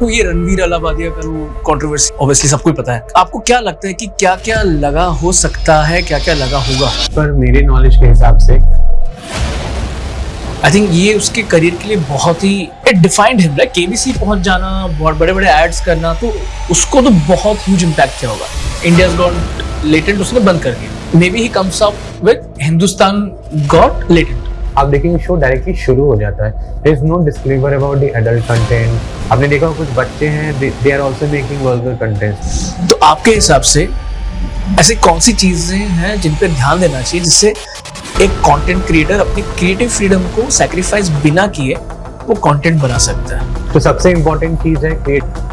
आपको ये रणवीर अलाहाबादिया का कंट्रोवर्सी ऑब्वियसली सबको ही पता है, आपको क्या लगता है कि क्या क्या लगा हो सकता है, क्या क्या लगा होगा? पर मेरे नॉलेज के हिसाब से आई थिंक ये उसके करियर के लिए बहुत ही it defined him, like KBC पहुंच जाना, बहुत बड़े बड़े एड्स करना, तो उसको तो बहुत ह्यूज इम्पैक्ट किया होगा। इंडियाज गॉट लेटेंट उसने बंद कर दिया। May be he comes up with Hindustan got latent. आप देखेंगे शो डायरेक्टली शुरू हो जाता है, there is no disclaimer about the adult content. आपने देखा कुछ बच्चे हैं, they are also making vulgar content. तो आपके हिसाब से ऐसी कौन सी चीजें हैं जिन पे ध्यान देना चाहिए जिससे एक कंटेंट क्रिएटर अपनी क्रिएटिव फ्रीडम को सैक्रिफाइस बिना किए वो कंटेंट बना सकता है? तो सबसे इम्पोर्टेंट चीज है क्रिएट।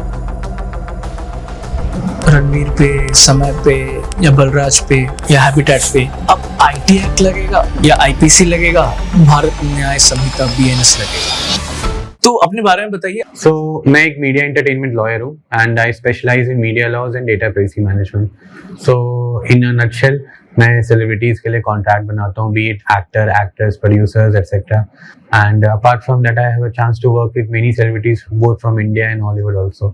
रणवीर पे, समय पे, या बलराज पे, या हैबिटेट पे अब आईटी एक्ट लगेगा या आईपीसी लगेगा, भारत न्याय संहिता बीएनएस लगेगा? तो अपने बारे में बताइए। सो मैं एक मीडिया एंटरटेनमेंट लॉयर हूँ and I specialise in media laws and data privacy management. So in a nutshell मैं सेलिब्रिटीज के लिए कॉन्ट्रैक्ट बनाता हूँ, be it actor, actress, producers etcetera. And apart from that I have a chance to work with many celebrities both from India and Hollywood also.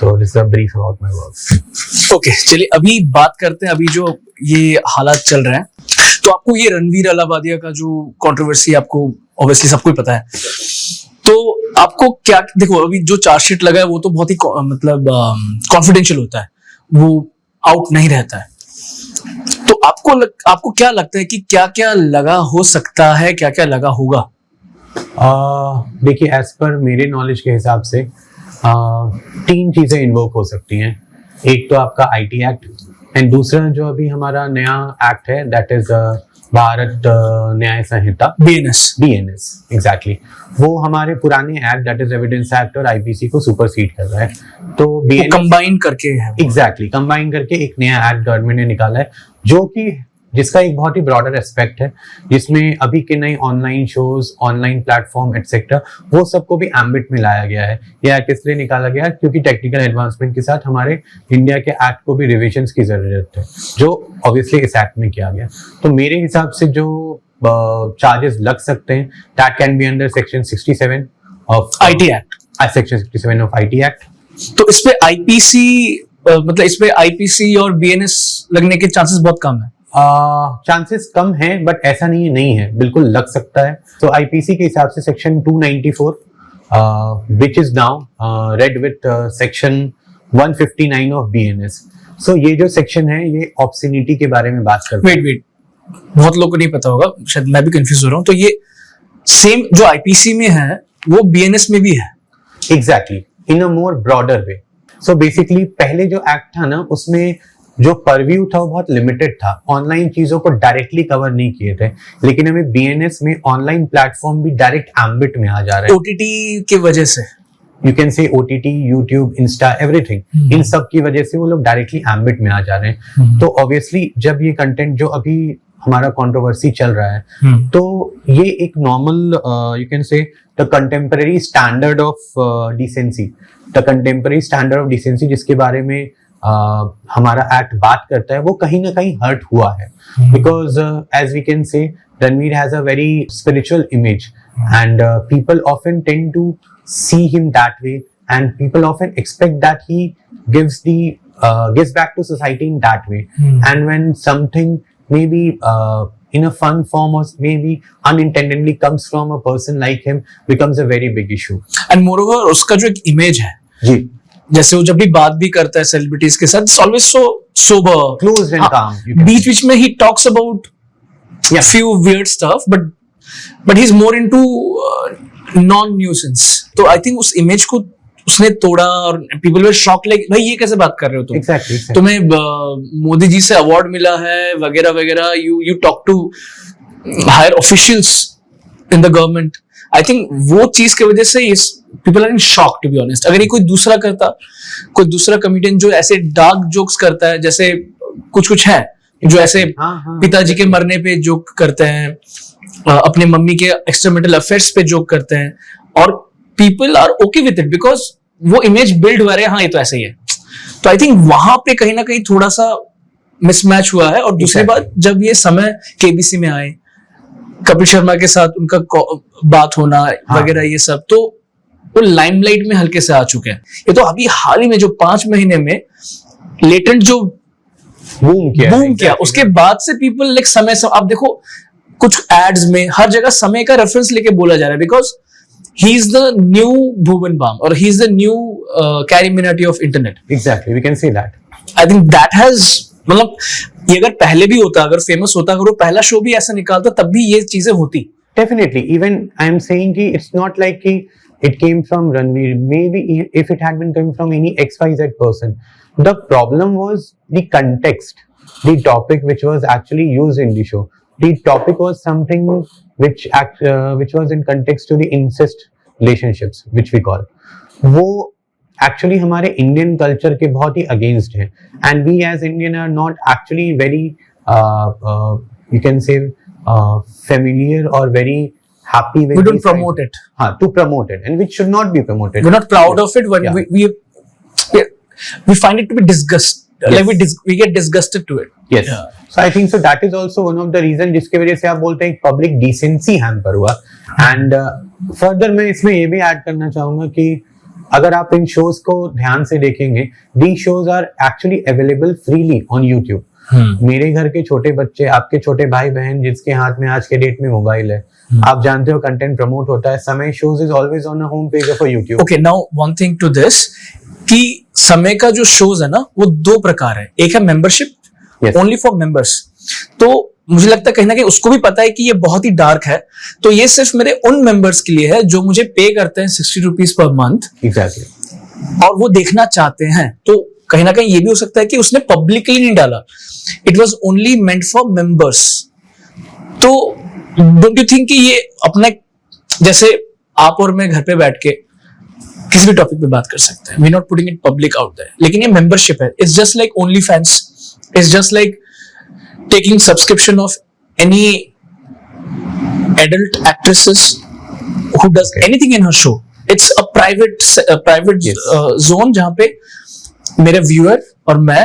So this is a brief about my work. Okay, चलिए अभी बात करते हैं, अभी जो ये हालात चल रहे हैं, तो आपको ये रणवीर अलाहाबादिया का जो कंट्रोवर्सी आपको ऑब्वियसली सबको ही पता है, तो आपको क्या, देखो अभी जो चार्जशीट लगा है वो तो बहुत ही मतलब कॉन्फिडेंशियल होता है, वो आउट नहीं रहता है। तो आपको क्या लगता है कि क्या क्या लगा हो सकता है, क्या क्या लगा होगा? देखिए एज पर मेरे नॉलेज के हिसाब से 3 चीजें इन्वोक हो सकती हैं। एक तो आपका आईटी एक्ट एंड दूसरा जो अभी हमारा नया एक्ट है दैट इज भारत न्याय संहिता बीएनएस एग्जैक्टली। वो हमारे पुराने act that is evidence act और आईपीसी को सुपरसीड कर रहा है। तो बीएनएस कंबाइन करके है, एग्जैक्टली कंबाइन करके एक नया एक्ट गवर्नमेंट ने निकाला है जो कि जिसका एक बहुत ही ब्रॉडर एस्पेक्ट है, जिसमें अभी के नए online shows, online platform etcetera वो सबको भी एम्बिट में लाया गया है। यह एक्ट इसलिए निकाला गया क्योंकि टेक्निकल एडवांसमेंट के साथ हमारे इंडिया के एक्ट को भी रिविजन्स की जरूरत है, जो ऑब्वियसली इस एक्ट में किया गया। तो मेरे हिसाब से जो चार्जेस लग सकते हैं that can be under section 67 of IT act, section 67 of IT act. तो इस पे आईपीसी मतलब इस पे आईपीसी और बीएनएस लगने के चांसेस बहुत कम है। चांसेस कम है बट ऐसा नहीं है, बिल्कुल लग सकता है। तो आईपीसी के हिसाब से section 294 which is now read with section 159 of BNS। सो ये जो सेक्शन है ये ऑब्ससीनिटी के बारे में बात करता है। वेट बहुत लोगों को नहीं पता होगा, शायद मैं भी कंफ्यूज हो रहा हूँ। तो ये सेम जो आईपीसी में है वो बीएनएस में भी है? एग्जैक्टली, इन अ मोर ब्रॉडर वे। सो बेसिकली पहले जो एक्ट था ना उसमें जो परव्यू था वो बहुत लिमिटेड था, ऑनलाइन चीजों को डायरेक्टली कवर नहीं किए थे, लेकिन हमें बीएनएस में ऑनलाइन प्लेटफॉर्म भी डायरेक्ट एम्बिट में आ जा रहे हैं। ओटीटी की वजह से, you can say OTT, YouTube, insta, everything, इन सब की वजह से वो लोग डायरेक्टली एम्बिट में आ जा रहे हैं। तो ऑब्वियसली जब ये कंटेंट जो अभी हमारा कंट्रोवर्सी चल रहा है तो ये एक normal you can say the contemporary standard of decency, the contemporary standard of decency जिसके बारे में हमारा एक्ट बात करता है वो कहीं ना कहीं हर्ट हुआ है। Because as we can say Ranveer has a very spiritual image and people often tend to see him that way and people often expect that he gives back to society in that way। And when something maybe in a fun form or maybe unintendedly comes from a person like him becomes a very big issue। And moreover उसका जो एक image है जी, जैसे वो जब भी बात भी करता है सेलिब्रिटीज के साथ, it's always so sober, closed and calm। बीच में he talks about few weird stuff but he's more into non-nuisance। तो I think उस इमेज को उसने तोड़ा और पीपल वर शॉक, लाइक भाई ये कैसे बात कर रहे हो तुम? exactly। तुम्हें मोदी जी से अवार्ड मिला है वगैरह वगैरह, you talk to higher officials in the government. I think वो चीज की वजह से people are in shock to be honest. अगर ये कोई दूसरा करता, कोई दूसरा कॉमेडियन जो ऐसे डार्क जोक्स करता है, जैसे कुछ है जो ऐसे पिताजी के मरने पे जोक करते हैं, अपने मम्मी के एक्सट्रामैरिटल अफेयर्स पे जोक करते हैं, और people are okay with it because वो इमेज बिल्ड हो रहा है, हाँ ये तो ऐसे ही है। तो आई थिंक वहां पे कहीं ना कहीं थोड़ा सा मिसमैच हुआ है। और दूसरी बात, जब ये समय केबीसी में आए, कपिल शर्मा के साथ उनका बात होना वगैरह ये सब, तो वो लाइमलाइट में हल्के से आ चुके हैं। ये तो अभी हाल ही में जो 5 महीने में लेटेंट जो बूम किया उसके बाद से पीपल लाइक समय आप देखो कुछ एड्स में हर जगह समय का रेफरेंस लेके बोला जा रहा है, because he is the new Bhuvan Bam और he is the new Carry Minati of internet. Exactly, we can say that. I think that has, मतलब ये अगर पहले भी होता, अगर फेमस होता, अगर वो पहला शो भी ऐसा निकालता, तब भी ये चीजें होती। Definitely, even I'm saying कि it's not like कि it came from Ranveer. Maybe if it had been coming from any XYZ person, the problem was the context, the topic which was actually used in the show. The topic was something which was in context to the incest relationships, which we call. वो actually हमारे Indian culture के बहुत ही against है, and we as Indian are not actually very you can say familiar or very happy with. We don't promote it. To promote it, and which should not be promoted. We're not proud of it. When we find it to be disgust. Yes. Like we get disgusted to it. Yes. Yeah. So I think so that is also one of the reason जिसके वजह से आप बोलते हैं public decency hamper हुआ. And further मैं इसमें ये भी ऐड करना चाहूँगा कि अगर आप इन shows को ध्यान से देखेंगे, these shows are actually available freely on YouTube. मेरे घर के छोटे बच्चे, आपके छोटे भाई बहन जिसके हाथ में आज के डेट में मोबाइल है, आप जानते हो कंटेंट प्रमोट होता है, समय shows is always on a home page of a YouTube. Okay, now one thing to this कि समय का जो shows है ना वो 2 प्रकार है। एक है membership, yes. only for members। तो मुझे लगता है कहीं ना कहीं उसको भी पता है कि ये बहुत ही डार्क है, तो ये सिर्फ मेरे उन मेंबर्स के लिए है जो मुझे पे करते हैं 60 रुपीज पर मंथ। Exactly. और वो देखना चाहते हैं। तो कहीं ना कहीं ये भी हो सकता है कि उसने पब्लिकली नहीं डाला, it was only meant for members. तो डोंट यू थिंक कि ये अपना, जैसे आप और मैं घर पे बैठ के किसी भी टॉपिक पे बात कर सकते हैं, we not putting it public out there, लेकिन ये मेंबरशिप है। It's just like only fans, it's just like taking subscription of any adult actresses who does anything in her show. It's a private zone जहां पे मेरे viewer और मैं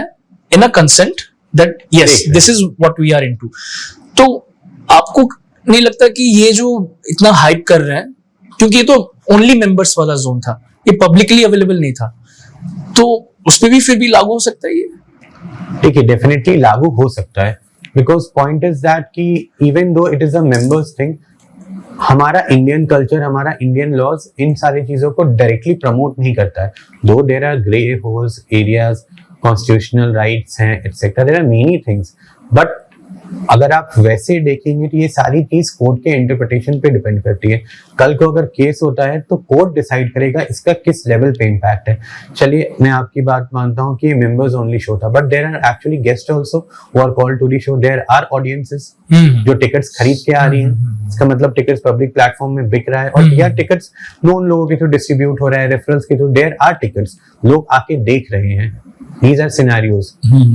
in a consent that yes this is what we are into. तो आपको नहीं लगता कि ये जो इतना हाइप कर रहे हैं, क्योंकि ये तो ओनली मेंबर्स वाला जोन था, ये पब्लिकली अवेलेबल नहीं था, तो उस पर भी फिर भी लागू हो सकता है ये? देखिए, डेफिनेटली लागू हो सकता है, बिकॉज पॉइंट इज दैट कि even though it is a members thing, हमारा इंडियन कल्चर, हमारा इंडियन लॉज इन सारी चीजों को डायरेक्टली प्रमोट नहीं करता है। Though there are grey holes areas, constitutional rights हैं etcetera, there are many things, but अगर आप वैसे देखेंगे तो ये सारी चीज कोर्ट के इंटरप्रिटेशन पे डिपेंड करती है। कल को अगर केस होता है तो कोर्ट डिसाइड करेगा इसका किस लेवल पे इम्पैक्ट है। चलिए, मैं आपकी बात मानता हूँ कि मेंबर्स ओनली शो था, but there are actually guest also who are called to the show, there are audiences जो टिकट्स खरीद के आ रही हैं। इसका मतलब टिकट्स पब्लिक प्लेटफॉर्म में बिक रहा है, और या टिकट्स नॉन लोगों के थ्रू डिस्ट्रीब्यूट हो रहा है, रेफरेंस के थ्रू, देयर आर टिकट्स, लोग आके देख रहे हैं। These are scenarios.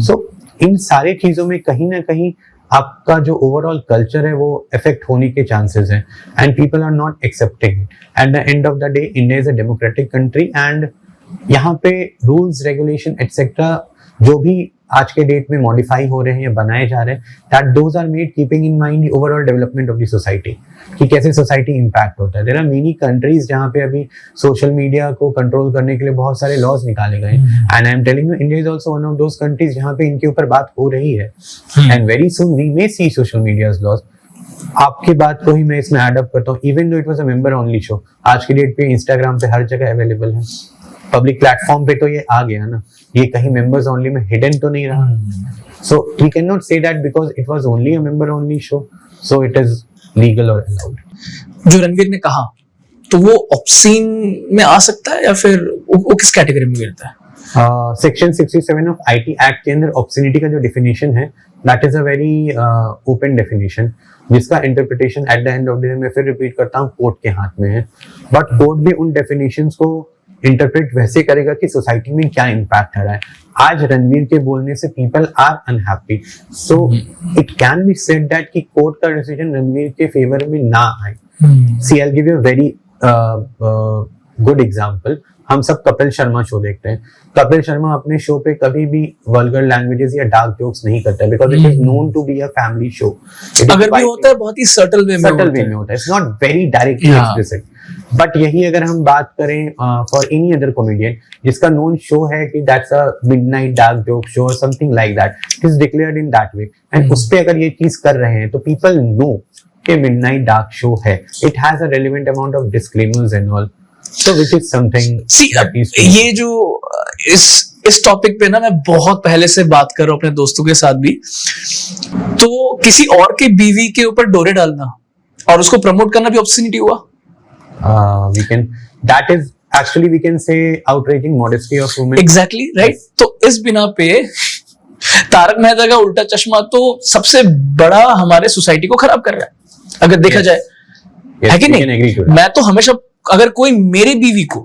सो इन सारी चीजों में कहीं ना कहीं आपका जो ओवरऑल कल्चर है वो इफेक्ट होने के चांसेस हैं, and people are not accepting. At the end of the day India is a democratic country, and यहाँ पे रूल्स, रेगुलेशन एटसेट्रा जो भी आज के डेट में मॉडिफाई हो रहे हैं या बनाए जा रहे हैं, that those are made keeping in mind the overall development of the society, कि कैसे सोसाइटी इंपैक्ट होता है। देयर आर मेनी कंट्रीज जहाँ पे अभी सोशल मीडिया को कंट्रोल करने के लिए बहुत सारे लॉज निकाले गए, and I am telling you India is also one of those countries जहाँ पे इनके ऊपर बात हो रही है, and very soon we may see social medias laws. आपकी बात को ही मैं इसमें एड अप करता हूँ, even though it was a member only show, आज की डेट पे इंस्टाग्राम पे हर जगह अवेलेबल है, पब्लिक प्लेटफॉर्म पे तो ये आ गया ना, ये कहीं मेंबर्स ओनली में हिडन तो नहीं रहा। So we can not say that because it was only a member only show, so it is legal और अलाउड। जो रणवीर ने कहा, तो वो ऑब्सीन में आ सकता है या फिर वो किस कैटेगरी में गिरता है? सेक्शन 67 ऑफ आईटी एक्ट के अंदर ऑब्ससीनिटी का जो डेफिनेशन है, that is a very open definition, जिसका interpretation at the end of the day, मैं फिर रिपीट करता हूँ, कोर्ट के हाथ में है। बट कोर्ट भी उन डेफिनेशंस को इंटरप्रेट वैसे करेगा कि सोसाइटी में क्या इम्पैक्ट आ रहा है। आज रणवीर के बोलने से people are unhappy, so it can be said that कि कोर्ट का डिसीजन रणवीर के फेवर में ना आए। See I will give you a very good example. हम सब कपिल शर्मा शो देखते हैं. कपिल शर्मा अपने शो पे कभी भी वल्गर लैंग्वेजेस या डार्क जोक्स नहीं करता है, because it is known to be a family show. अगर भी होता है बहुत ही सटल वे में होता है. It's not very directly explicit. But यही अगर हम बात करें फॉर एनी अदर कॉमेडियन जिसका नोन शो है कि that's a midnight dark joke show और something like that, it is declared in that way, and उस पे अगर ये चीज कर रहे हैं तो पीपल नो कि मिडनाइट डार्क शो है. It has a relevant amount of disclaimers and all, so which is something. ये जो इस टॉपिक पे ना मैं बहुत पहले से बात कर रहा हूँ अपने दोस्तों के साथ भी, तो किसी और के बीवी के ऊपर डोरे डालना और उसको प्रमोट करना भी ऑब्ससीनिटी हुआ. That is actually we can say outraging modesty of women. Exactly, right? तो इस बिना पे तारक मेहता का उल्टा चश्मा तो सबसे बड़ा हमारे सोसाइटी को खराब कर रहा है अगर देखा जाए, है कि नहीं? मैं तो हमेशा अगर कोई मेरे बीवी को,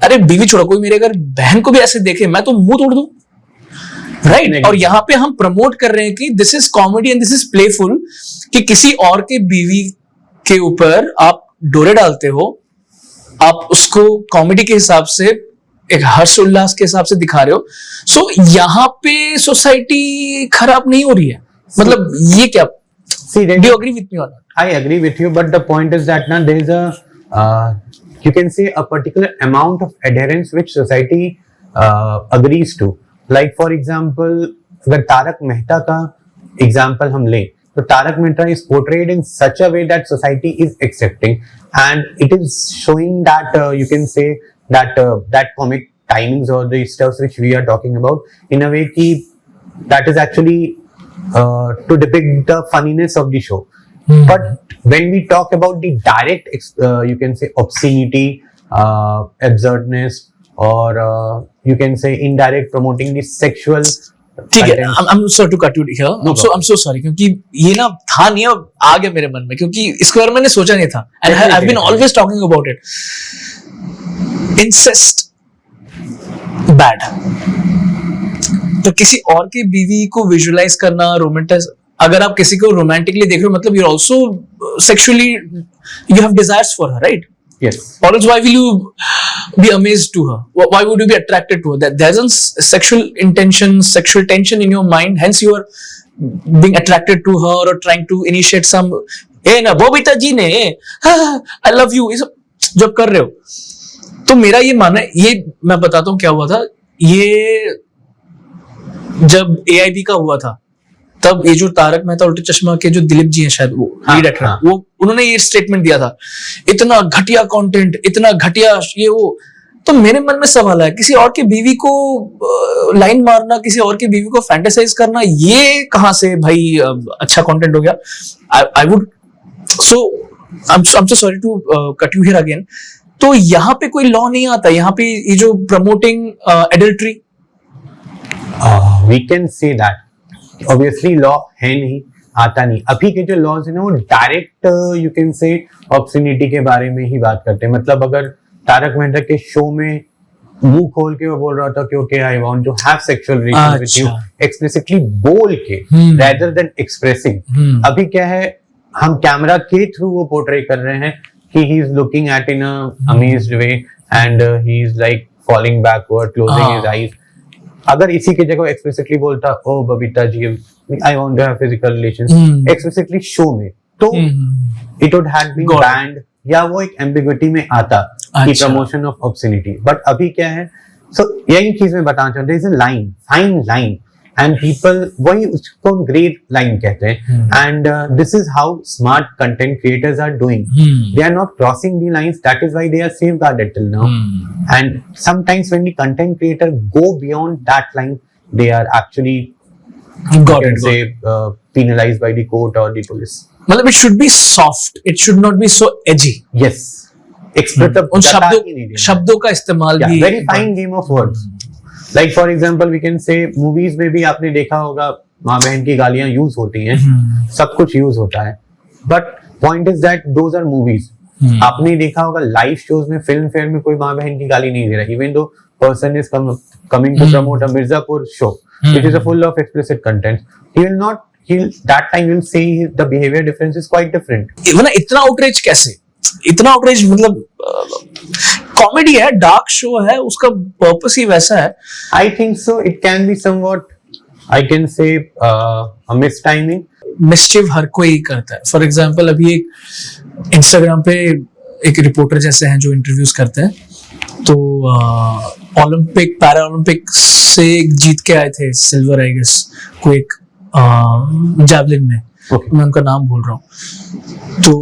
अरे बीवी छोड़ो, कोई मेरे अगर बहन को भी ऐसे देखे मैं तो मुंह तोड़ दूं, राइट? और यहाँ पे हम प्रमोट कर रहे हैं कि this is comedy and this is playful, कि किसी और के बीवी के ऊपर आप डोरे डालते हो, आप उसको कॉमेडी के हिसाब से एक हर्ष उल्लास के हिसाब से दिखा रहे हो. सो यहाँ पे सोसाइटी खराब नहीं हो रही है, मतलब ये क्या? Do you agree with me or not? I agree with you, but the point is that now there is a you can say a particular amount of adherence which society agrees to. Like for example, अगर तारक मेहता का example हम लें, so Tarak Mehta is portrayed in such a way that society is accepting, and it is showing that you can say that that comic timings or the stuff which we are talking about in a way ki that is actually to depict the funniness of the show. But when we talk about the direct you can say obscenity, absurdness, or you can say indirect promoting the sexual. ठीक है, I'm sorry to cut you here. I'm so sorry, क्योंकि ये ना था नहीं, अब आ गया मेरे मन में, क्योंकि इसके बारे में मैंने सोचा नहीं था. And I've been always talking about it. Incest bad. तो किसी और की बीवी को विजुअलाइज करना, रोमांटिक, अगर आप किसी को रोमांटिकली देख रहे हो मतलब you're also sexually you have desires for her, right? Yes. Or else why will you be amazed to her? Why would you be attracted to her? That there's a sexual intention, sexual tension in your mind. Hence you are being attracted to her or trying to initiate some. Hey ना बबीता जी ने I love you, ये सब जब कर रहे हो, तो मेरा ये मानना है, ये मैं बताता हूँ क्या हुआ था. ये जब AIB का हुआ था तब ये जो तारक मेहता उल्टे चश्मा के जो दिलीप जी हैं शायद वो लीड एक्टर, वो उन्होंने ये स्टेटमेंट दिया था, इतना घटिया कंटेंट, इतना घटिया ये वो. तो मेरे मन में सवाल है, किसी और की बीवी को लाइन मारना, किसी और की बीवी को फैंटेसाइज करना, ये कहां से भाई अच्छा कंटेंट हो गया? I would so I am so sorry to cut you here again. तो यहाँ पे कोई लॉ नहीं आता, यहाँ पे ये जो promoting adultery, we can say that obviously law है नहीं, आता नहीं. अभी के जो लॉज है ना वो डायरेक्ट यू कैन से ऑब्ससिनिटी के बारे में ही बात करते हैं. मतलब अगर तारक मेहता के शो में मुंह खोल के वो बोल रहा था कि okay I want to have sexual relation with you, explicitly बोल के रेदर देन एक्सप्रेसिंग. अभी क्या है, हम कैमरा के थ्रू वो पोर्ट्रे कर रहे हैं कि he is looking at in a amazed way and he is like falling backward, closing his eyes. अगर इसी की जगह एक्सप्लिसिटली बोलता oh Babita ji I want to have physical relations explicitly show में, तो it would have been banned, या वो एक एम्बिग्विटी में आता कि प्रमोशन ऑफ ऑब्ससिनिटी. बट अभी क्या है, सो यही चीज मैं बताना चाहता हूं, there is a line, fine line, and people वही उसको ग्रेट लाइन कहते हैं. And this is how smart content creators are doing. They are not crossing the lines, that is why they are safeguarded till now. And sometimes when the content creator go beyond that line, they are actually penalized by the court or the police. मतलब it should be soft, it should not be so edgy. Yes. उन शब्दों का इस्तेमाल भी very fine game of words. Like for example we can say movies में भी आपने देखा होगा माँ बहन की गालियां यूज होती हैं, सब कुछ यूज होता है. But point is that those are movies. आपने देखा होगा लाइव शोज में, फिल्म फेयर में कोई माँ बहन की गाली नहीं दे रहा, even though person is coming to promote a Mirzapur show which is a full of explicit content. He will that time will say the behavior difference is quite different. वरना इतना आउटरीच कैसे? इतना आउटरीच, मतलब कॉमेडी है, dark show है, उसका purpose ही वैसा है. I think so. It can be somewhat, I can say, a mistiming. मिस्चिव हर कोई करता है. फॉर एग्जाम्पल अभी एक इंस्टाग्राम पे एक रिपोर्टर जैसे हैं जो इंटरव्यूज करते हैं, तो ओलंपिक पैरा ओलंपिक से जीत के आए थे सिल्वर, आई गेस, कोई एक जैवलिन में. Okay. मैं उनका नाम भूल रहा हूँ. तो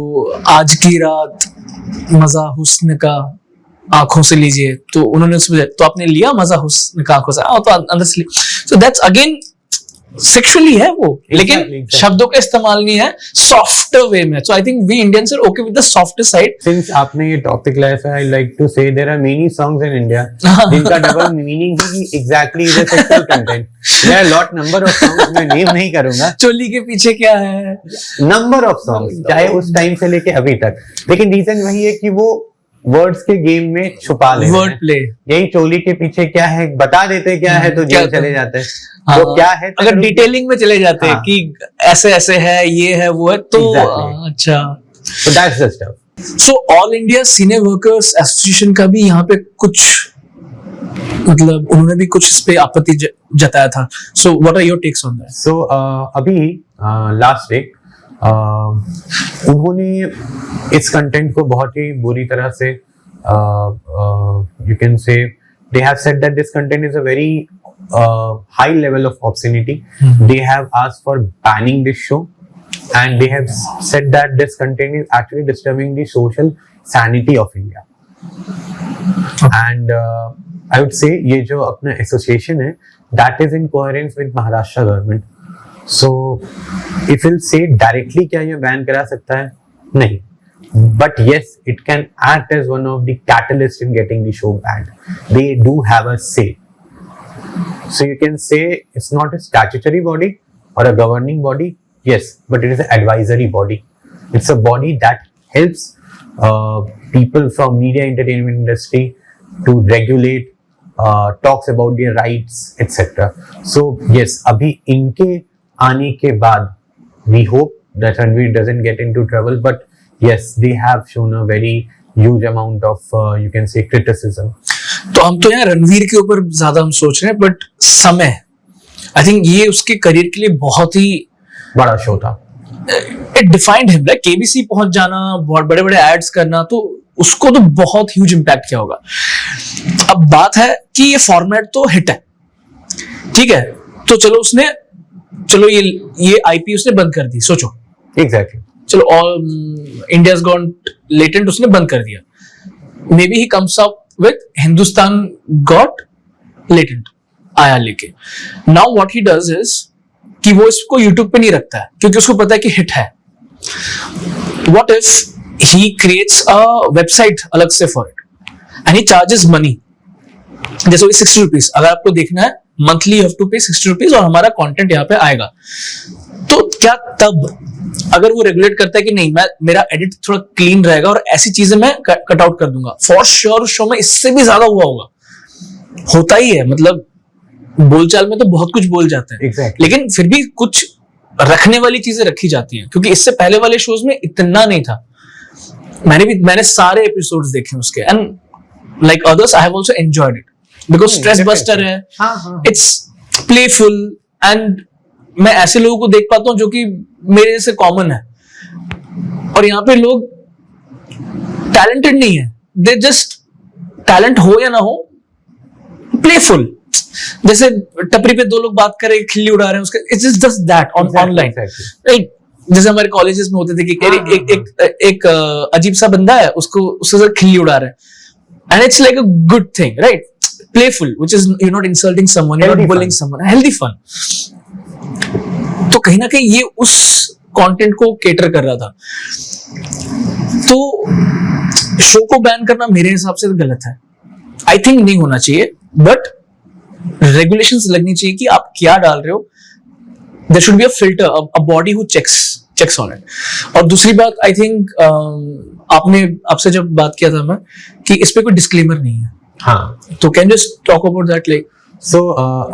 आज की रात मजा हुस्न का आंखों से लीजिए, तो उन्होंने उसमें, तो आपने लिया मजा हुस्न का आंखों से, तो अंदर से. सो दैट्स अगेन सेक्सुअली है वो, लेकिन Exactly. शब्दों का इस्तेमाल नहीं है, सॉफ्ट वे में. So I think we Indians are okay with the soft side. Since आपने ये टॉपिक लाया है, I like to say there are many songs in India जिनका double meaning he exactly is a sexual content. There are lot number of songs, मैं name नहीं करूंगा. चोली के पीछे क्या है, नंबर ऑफ सॉन्ग्स, चाहे उस टाइम से लेके अभी तक. लेकिन रीजन वही है कि वो वर्ड्स के गेम में छुपा ले वर्ड प्ले. यही चोली के पीछे क्या है बता देते, क्या है तो जेल चले जाते हैं. वो क्या है अगर डिटेलिंग में चले जाते हैं हाँ. कि ऐसे ऐसे है, ये है, वो है, तो Exactly. अच्छा. So that's the stuff. So all India cine workers association का भी यहाँ पे कुछ, मतलब उन्होंने भी कुछ इस पे आपत्ति जताया था. So what are your takes on that? So अभी लास्ट वीक उन्होंने इस कंटेंट को बहुत ही बुरी तरह से you can say they have said that this content is a very high level of obscenity. They have asked for banning this show, and they have said that this content is actually disturbing the social sanity of India. And I would say ये जो अपना association है, that is in coherence with Maharashtra government. So if we'll say directly क्या ये ban करा सकता है? नहीं. But yes, it can act as one of the catalysts in getting the show banned. They do have a say. So you can say it's not a statutory body or a governing body, yes, but it is an advisory body. It's a body that helps people from media entertainment industry to regulate, talks about their rights, etc. So yes, अभी इनके आने के बाद we hope that Ranveer doesn't get into trouble, but yes, they have shown a very huge amount of you can say criticism. तो हम तो यहाँ रणवीर के ऊपर ज्यादा हम सोच रहे हैं, बट समय, आई थिंक ये उसके करियर के लिए बहुत ही बड़ा शो था. It defined him. Like KBC पहुंच जाना, बहुत बड़े बड़े एड्स करना, तो उसको तो बहुत ह्यूज इंपैक्ट किया होगा. अब बात है कि ये फॉर्मेट तो हिट है, ठीक है, तो चलो ये आईपी उसने बंद कर दी. सोचो, Exactly. चलो ऑल इंडियाज गॉन लेटेंट उसने बंद कर दिया. May be he comes up with Hindustan got latent आया लेके. Now what he does is कि वो इसको यूट्यूब पे नहीं रखता है, क्योंकि उसको पता है कि हिट है. What if he creates a website अलग से for it and he charges money, जैसे 60 रुपीज. अगर आपको देखना है मंथली यू हैव टू पे 60 रुपीज और हमारा कंटेंट यहाँ पे आएगा. तो क्या तब अगर वो रेगुलेट करता है कि नहीं, मेरा एडिट थोड़ा क्लीन रहेगा और ऐसी चीजें मैं कट आउट कर दूंगा, फॉर श्योर उस शो में इससे भी ज्यादा हुआ होगा. होता ही है, मतलब बोलचाल में तो बहुत कुछ बोल जाते हैं. Exactly. लेकिन फिर भी कुछ रखने वाली चीजें रखी जाती हैं, क्योंकि इससे पहले वाले शोज में इतना नहीं था. मैंने सारे एपिसोड्स देखे उसके, and like others I have also enjoyed it because stress buster है, इट्स प्लेफुल, एंड मैं ऐसे लोगों को देख पाता हूं जो कि मेरे जैसे कॉमन है, और यहाँ पे लोग टैलेंटेड नहीं है, दे जस्ट टैलेंट हो या ना हो प्लेफुल. जैसे टपरी पे दो लोग बात कर रहे हैं, खिल्ली उड़ा रहे हैं, उसके it's just that online, right. जैसे हमारे कॉलेजेस में होते थे कि एक अजीब सा बंदा है, उसके साथ खिल्ली उड़ा रहे हैं, and it's like a good thing, right. Playful, which is you not insulting someone, you not bullying someone, healthy fun. तो कहीं ना कहीं ये उस कंटेंट को केटर कर रहा था. तो शो को बैन करना मेरे हिसाब से तो गलत है. आई थिंक नहीं होना चाहिए, बट रेगुलेशंस लगनी चाहिए कि आप क्या डाल रहे हो. There should be a filter, a body who checks on it. और दूसरी बात, आई थिंक आपसे जब बात किया था मैं कि इस पे कोई डिस्क्लेमर नहीं है, हाँ, तो can just talk about that. Like so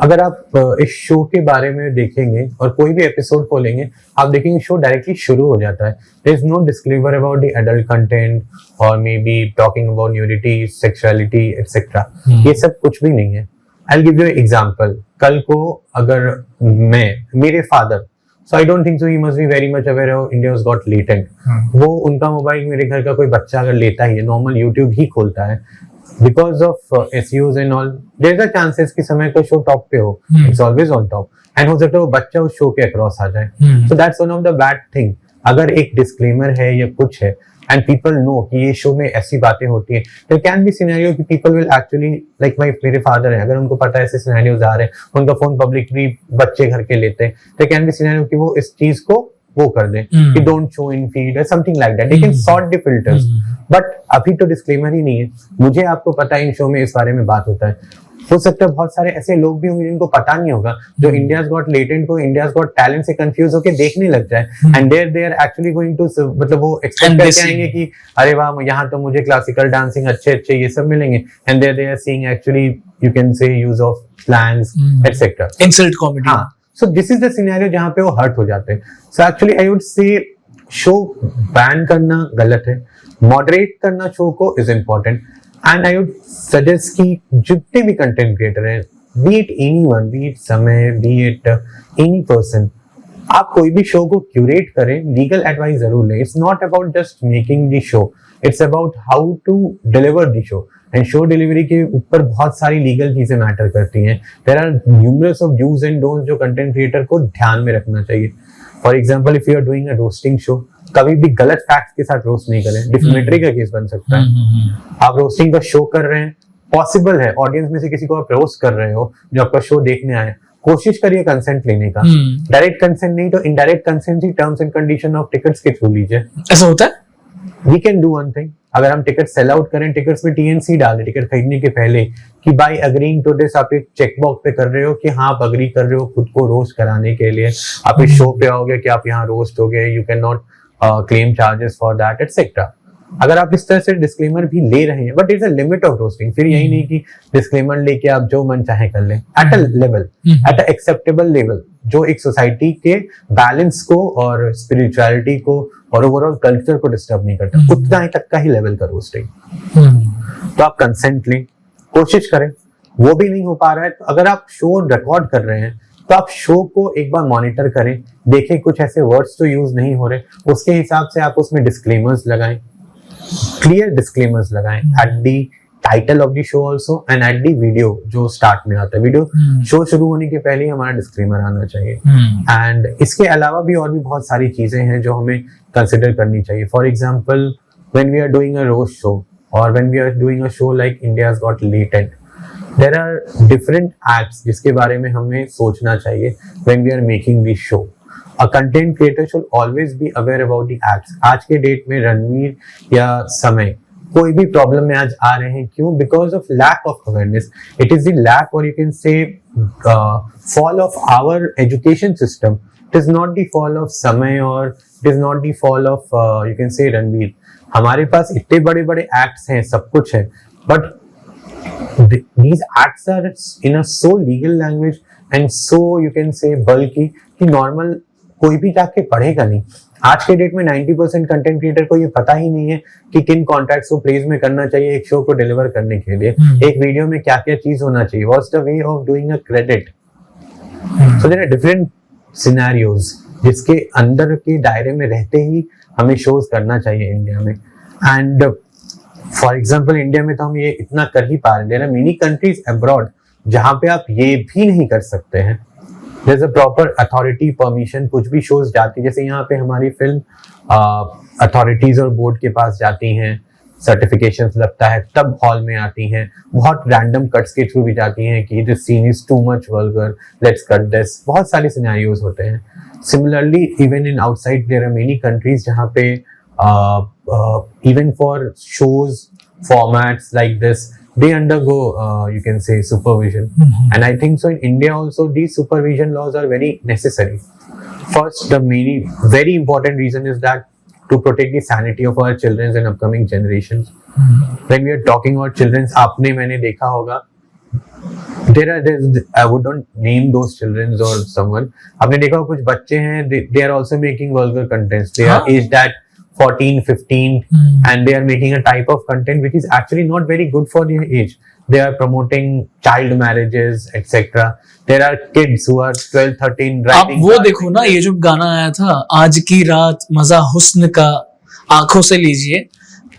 अगर आप इस शो के बारे में देखेंगे और कोई भी एपिसोड खोलेंगे, आप देखेंगे शो डायरेक्टली शुरू हो जाता है. There is no disclaimer about the adult content और मे be talking about nudity, sexuality etcetera. ये सब कुछ भी नहीं है. I will give you example. कल को अगर मेरे father, so I don't think so he must be very much aware of India's got latent. वो उनका मोबाइल मेरे घर का कोई बच्चा अगर लेता ही है, नॉर्मल यूट्यूब ही खोलता है, because of SEOs and all, there's a chances कि समय का शो टॉप पे हो. It's always on top. And हो सकता है वो बच्चा उस शो के अक्रॉस आ जाए. So that's one of the bad thing. अगर एक डिस्क्लेमर है या कुछ है and people know कि ये शो में ऐसी बातें होती हैं, there can be scenario कि people will actually like मेरे फादर हैं, अगर उनको पता है ऐसे सिनेरियोज आ रहे हैं, उनका फोन पब्लिकली बच्चे घर के लेते हैं, there can be scenario कि वो इस चीज को वो कर दें कि डोंट शो इन फीड और something like that. They can sort the filters. But अभी तो डिस्क्लेमर ही नहीं है. मुझे आपको पता है इन शो में इस बारे में बात होता है. हो सकता है बहुत सारे ऐसे लोग भी होंगे जिनको पता नहीं होगा, जो इंडियाज गॉट लेटेंट को इंडियाज गॉट टैलेंट से कंफ्यूज होकर देखने लग जाए. And they are actually going to, मतलब वो एक्सपेक्ट करके आएंगे कि अरे वाह यहाँ तो मुझे क्लासिकल डांसिंग अच्छे ये सब मिलेंगे. And they are seeing actually you can say use of slangs etcetera, insult comedy. हाँ, so this is the scenario जहाँ पे वो हर्ट हो जाते हैं. So actually I would say show ban करना गलत है, मॉडरेट करना शो को is important. And I would suggest कि जितने भी कंटेंट क्रिएटर हैं, B it anyone, B it समय, बी इट एनी पर्सन, आप कोई भी शो को क्यूरेट करें, लीगल एडवाइस जरूर लें. It's not about just making the show, it's about how to deliver the show. And show delivery के ऊपर बहुत सारी लीगल चीजें मैटर करती हैं. There are numerous of dos and don'ts जो कंटेंट क्रिएटर को ध्यान में रखना चाहिए. For example, if you are doing a roasting show, कभी भी गलत फैक्ट्स के साथ रोस्ट नहीं करें. डिफेमेटरी का केस बन सकता है. आप रोस्टिंग का शो कर रहे हैं, पॉसिबल है ऑडियंस में से किसी को आप रोस्ट कर रहे हो जो आपका शो देखने आए, कोशिश करिए कंसेंट लेने का. डायरेक्ट कंसेंट नहीं तो इनडायरेक्ट कंसेंट ही terms and condition of tickets के थ्रू लीजिए. ऐसा होता है. We can do one thing, अगर हम टिकट सेल आउट करें, टिकट्स में टीएनसी डालें टिकट खरीदने के पहले कि बाय अग्रीइंग टू दिस, आप एक चेक बॉक्स पे कर रहे हो कि हाँ आप अग्री कर रहे हो खुद को रोस्ट कराने के लिए. आप इस शो पे आओगे कि आप यहाँ रोस्ट हो गए, you can not claim charges for that etcetera. अगर आप इस तरह से डिस्क्लेमर भी ले रहे हैं, but it's a limit of roasting. फिर यही नहीं कि डिस्क्लेमर लेके आप जो मन चाहे कर लें. At a level, at a acceptable level, जो एक सोसाइटी के बैलेंस को और स्पिरिचुअलिटी को और ओवरऑल कल्चर को डिस्टर्ब नहीं करता, उतना ही तक का ही लेवल का रोस्टिंग. तो आप कंसेंट लें, कोशिश करें. वो भी नहीं हो पा रहा है तो अगर आप शो रिकॉर्ड कर रहे हैं तो आप शो को एक बार मॉनिटर करें, देखें कुछ ऐसे वर्ड्स तो यूज नहीं हो रहे, उसके हिसाब से आप उसमें डिस्क्लेमर्स लगाएं, क्लियर डिस्क्लेमर्स लगाएं at the title of the show also and at the video जो स्टार्ट में आता है. वीडियो शो शुरू होने के पहले ही हमारा डिस्क्लेमर आना चाहिए. एंड इसके अलावा भी और भी बहुत सारी चीजें हैं जो हमें कंसिडर करनी चाहिए. For example, when we are doing a roast show और when we are doing a show like India's got latent, there are different acts जिसके बारे में हमें सोचना चाहिए when we are making this show. A content creator should always be aware about the acts. आज के date में रणवीर या समय कोई भी प्रॉब्लम में आज आ रहे हैं, क्यों? Because of lack of awareness. It is the lack और you can say fall of our education system. It is not the fall of Samay और it is not the fall of you can say Ranveer. हमारे पास इतने बड़े बड़े acts हैं, सब कुछ है, but these acts are in a so legal language and so you can say bulky कि नॉर्मल कोई भी जाके पढ़ेगा नहीं. आज के डेट में 90% कंटेंट क्रिएटर को ये पता ही नहीं है कि किन कॉन्ट्रैक्ट्स को प्लेस में करना चाहिए एक शो को डिलीवर करने के लिए. एक वीडियो में क्या क्या चीज होना चाहिए, what's the way of doing a credit. So there are different scenarios जिसके अंदर के दायरे में रहते ही हमें शोज करना चाहिए इंडिया में. एंड फॉर एग्जाम्पल, इंडिया में तो हम ये इतना कर ही पा रहे हैं. There are many countries abroad जहां पे आप ये भी नहीं कर सकते हैं. There's a proper authority permission. कुछ भी शोज जाती, जैसे यहाँ पे हमारी फिल्म अथॉरिटीज और बोर्ड के पास जाती हैं, सर्टिफिकेशंस लगता है तब हॉल में आती हैं. बहुत रैंडम कट्स के थ्रू भी जाती हैं कि this scene is too much vulgar, let's cut this. बहुत सारे सिनेरियोज होते हैं. Similarly even in outside there are many countries जहाँ पे even for shows formats like this they undergo you can say supervision. And I think so in India also these supervision laws are very necessary. First, the very important reason is that to protect the sanity of our children and upcoming generations. When we are talking about children, आपने मैंने देखा होगा I would not name those children or someone. आपने देखा कुछ बच्चे हैं, they are also making vulgar contents. They are aged at 14, 15, and they are making a type of content which is actually not very good for their age. They are promoting child marriages, etc. There are kids who are 12, 13 आप writing. वो देखो ना, ये जो गाना आया था, आज की रात मजा हुस्न का आंखों से लीजिए,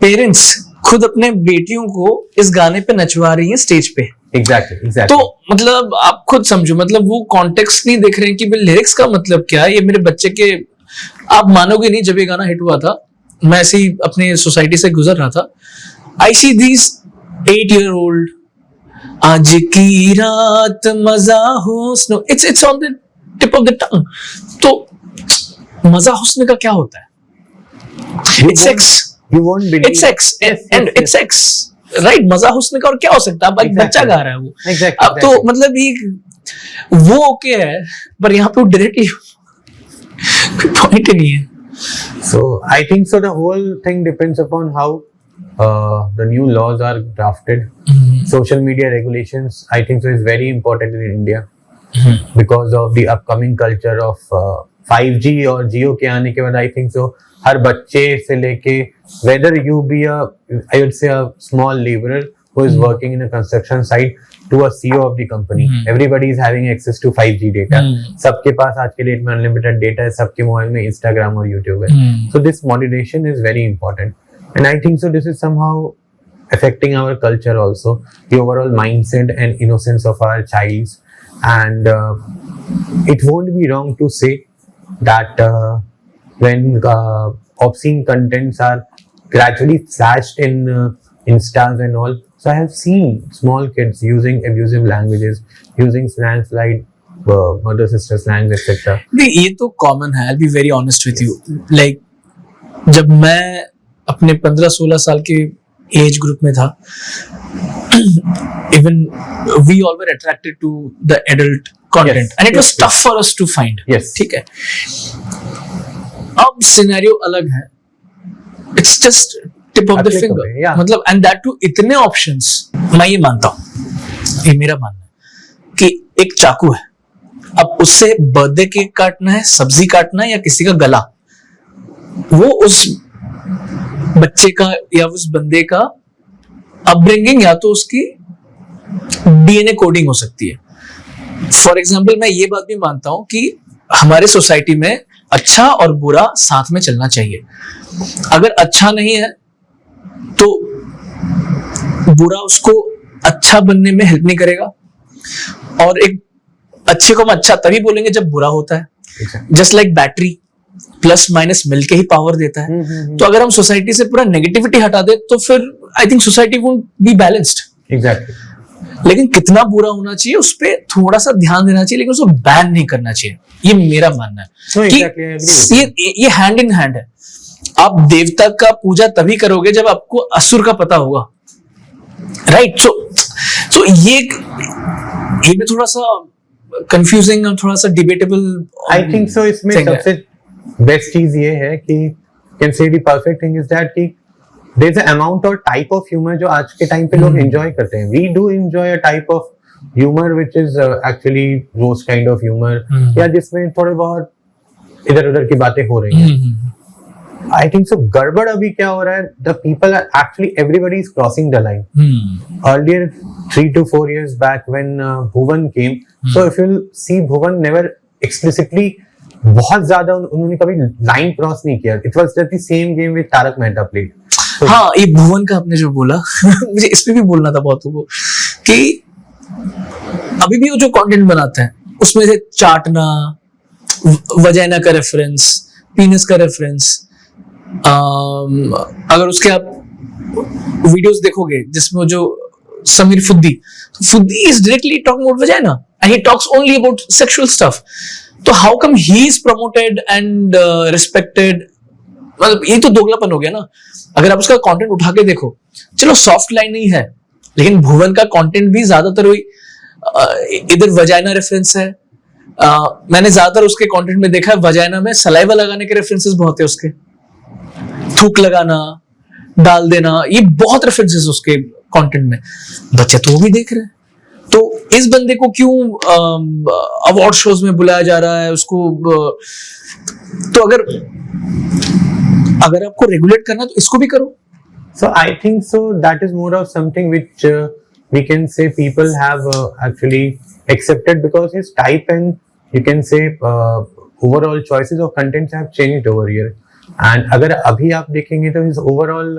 पेरेंट्स खुद अपने बेटियों को इस गाने पे नचवा रही हैं स्टेज पे। Exactly. तो मतलब आप खुद समझो, मतलब वो कॉन्टेक्स्ट नहीं देख रहे हैं कि लिरिक्स का मतलब क्या है। ये मेरे बच्चे के, आप मानोगे नहीं, जब ये गाना हिट हुआ था, मैं ऐसे ही अपने सोसाइटी से गुजर रहा था, आई सी दीज 8-year-old, आज की रात मजा हुस्न, it's on the tip of the tongue. तो मजा हुस्न का क्या होता है? It's sex, You won't believe. It's sex and it's sex, right? मजा हुस्न का और क्या हो सकता है? अब एक बच्चा गा रहा है वो। Exactly, अब तो मतलब ये वो ओके है, पर यहाँ पे डायरेक्टली कोई पॉइंट ही नहीं है। So I think so. The whole thing depends upon how the new laws are drafted. Social media regulations, I think so, is very important in India because of the upcoming culture of 5G और Jio के आने के बाद, I think so, हर बच्चे से लेके, whether you be I would say a small laborer who is working in a construction site to a CEO of the company, everybody is having access to 5G data. सबके पास आज के date में unlimited data है, सबके mobile में Instagram और YouTube है। So this moderation is very important, and I think so this is somehow affecting our culture also, the overall mindset and innocence of our childs, and it won't be wrong to say that when obscene contents are gradually flashed in Instas and all, so I have seen small kids using abusive languages, using slangs like mother sister slangs, etc. नहीं, ये तो common है। I'll be very honest with you. Like जब मैं अपने 15-16 साल के age group में था, even we all were attracted to the adult content, Yes, and it was yes, tough for us to find. Yes. ठीक है। अब सिनेरियो अलग है, it's just tip of the Applicable, finger, yeah. मतलब and that to इतने options. मैं ये मानता हूं, ये मेरा मानना है कि एक चाकू है, अब उससे बर्थडे केक काटना है, सब्जी काटना है, या किसी का गला, वो उस बच्चे का या उस बंदे का अपब्रिंगिंग या तो उसकी डीएनए कोडिंग हो सकती है। फॉर एग्जाम्पल, मैं ये बात भी मानता हूं कि हमारे सोसाइटी में अच्छा और बुरा साथ में चलना चाहिए। अगर अच्छा नहीं है तो बुरा उसको अच्छा बनने में हेल्प नहीं करेगा, और एक अच्छे को हम अच्छा तभी बोलेंगे जब बुरा होता है। Just like battery, plus minus मिलके ही पावर देता है। तो अगर हम सोसाइटी से पूरा नेगेटिविटी हटा दे तो फिर I think society would be balanced. Exactly. लेकिन कितना बुरा होना चाहिए उस पे थोड़ा सा ध्यान देना चाहिए, लेकिन उसको बैन नहीं करना चाहिए। ये मेरा मानना है No, कि exactly, I agree with ये हैंड इन हैंड है। आप देवता का पूजा तभी करोगे जब आपको असुर का पता होगा, राइट? सो ये भी थोड़ा सा कंफ्यूजिंग और थोड़ा सा डिबेटेबल। I think so. इसमें सबसे बेस्ट चीज ये है कि can say the perfect thing is that कि देयर इज अ अमाउंट और टाइप ऑफ ह्यूमर जो आज के टाइम पे लोग एंजॉय करते हैं। We do enjoy a type of humour which is actually roast kind of humour, या जिसमें थोड़े बहुत इधर उधर की बातें हो रही हैं। आई थिंक सो गड़बड़ अभी क्या हो रहा है, the people are actually everybody is crossing the line. Earlier 3 to 4 years back when Bhuvan came, so if you'll see, Bhuvan never explicitly बहुत ज्यादा उन्होंने कभी लाइन क्रॉस नहीं किया। It was just the same game with Tarak Mehta played. हाँ, ये भुवन का आपने जो बोला मुझे इस पे भी बोलना था बहुतों को कि अभी भी वो जो कंटेंट बनाते हैं उसमें से चाटना, वजाइना का रेफरेंस, पीनस का रेफरेंस, अगर उसके आप वीडियोस देखोगे जिसमें वो जो समीर फुद्दी is directly talking about vagina and he talks only about sexual stuff. तो how come he is promoted and respected? मतलब ये तो दोगलापन हो गया ना। अगर आप उसका कंटेंट उठा के देखो, चलो सॉफ्ट लाइन नहीं है, लेकिन भुवन का कंटेंट भी ज्यादातर वही इधर वजाइना रेफरेंस है। मैंने ज्यादातर उसके कंटेंट में देखा है वजाइना में सलाइवा लगाने के रेफरेंसेस बहुत है, उसके थूक लगाना, डाल देना, ये बहुत रेफरेंसेस उसके कंटेंट में। बच्चे तो वो भी देख रहे हैं, तो इस बंदे को क्यों अवार्ड शोज में बुलाया जा रहा है उसको? तो अगर आपको रेगुलेट करना तो इसको भी करो. So I think so that is more of something which we can say people have actually accepted because his type and you can say overall choices of contents have changed over here. And अगर अभी आप देखेंगे तो his overall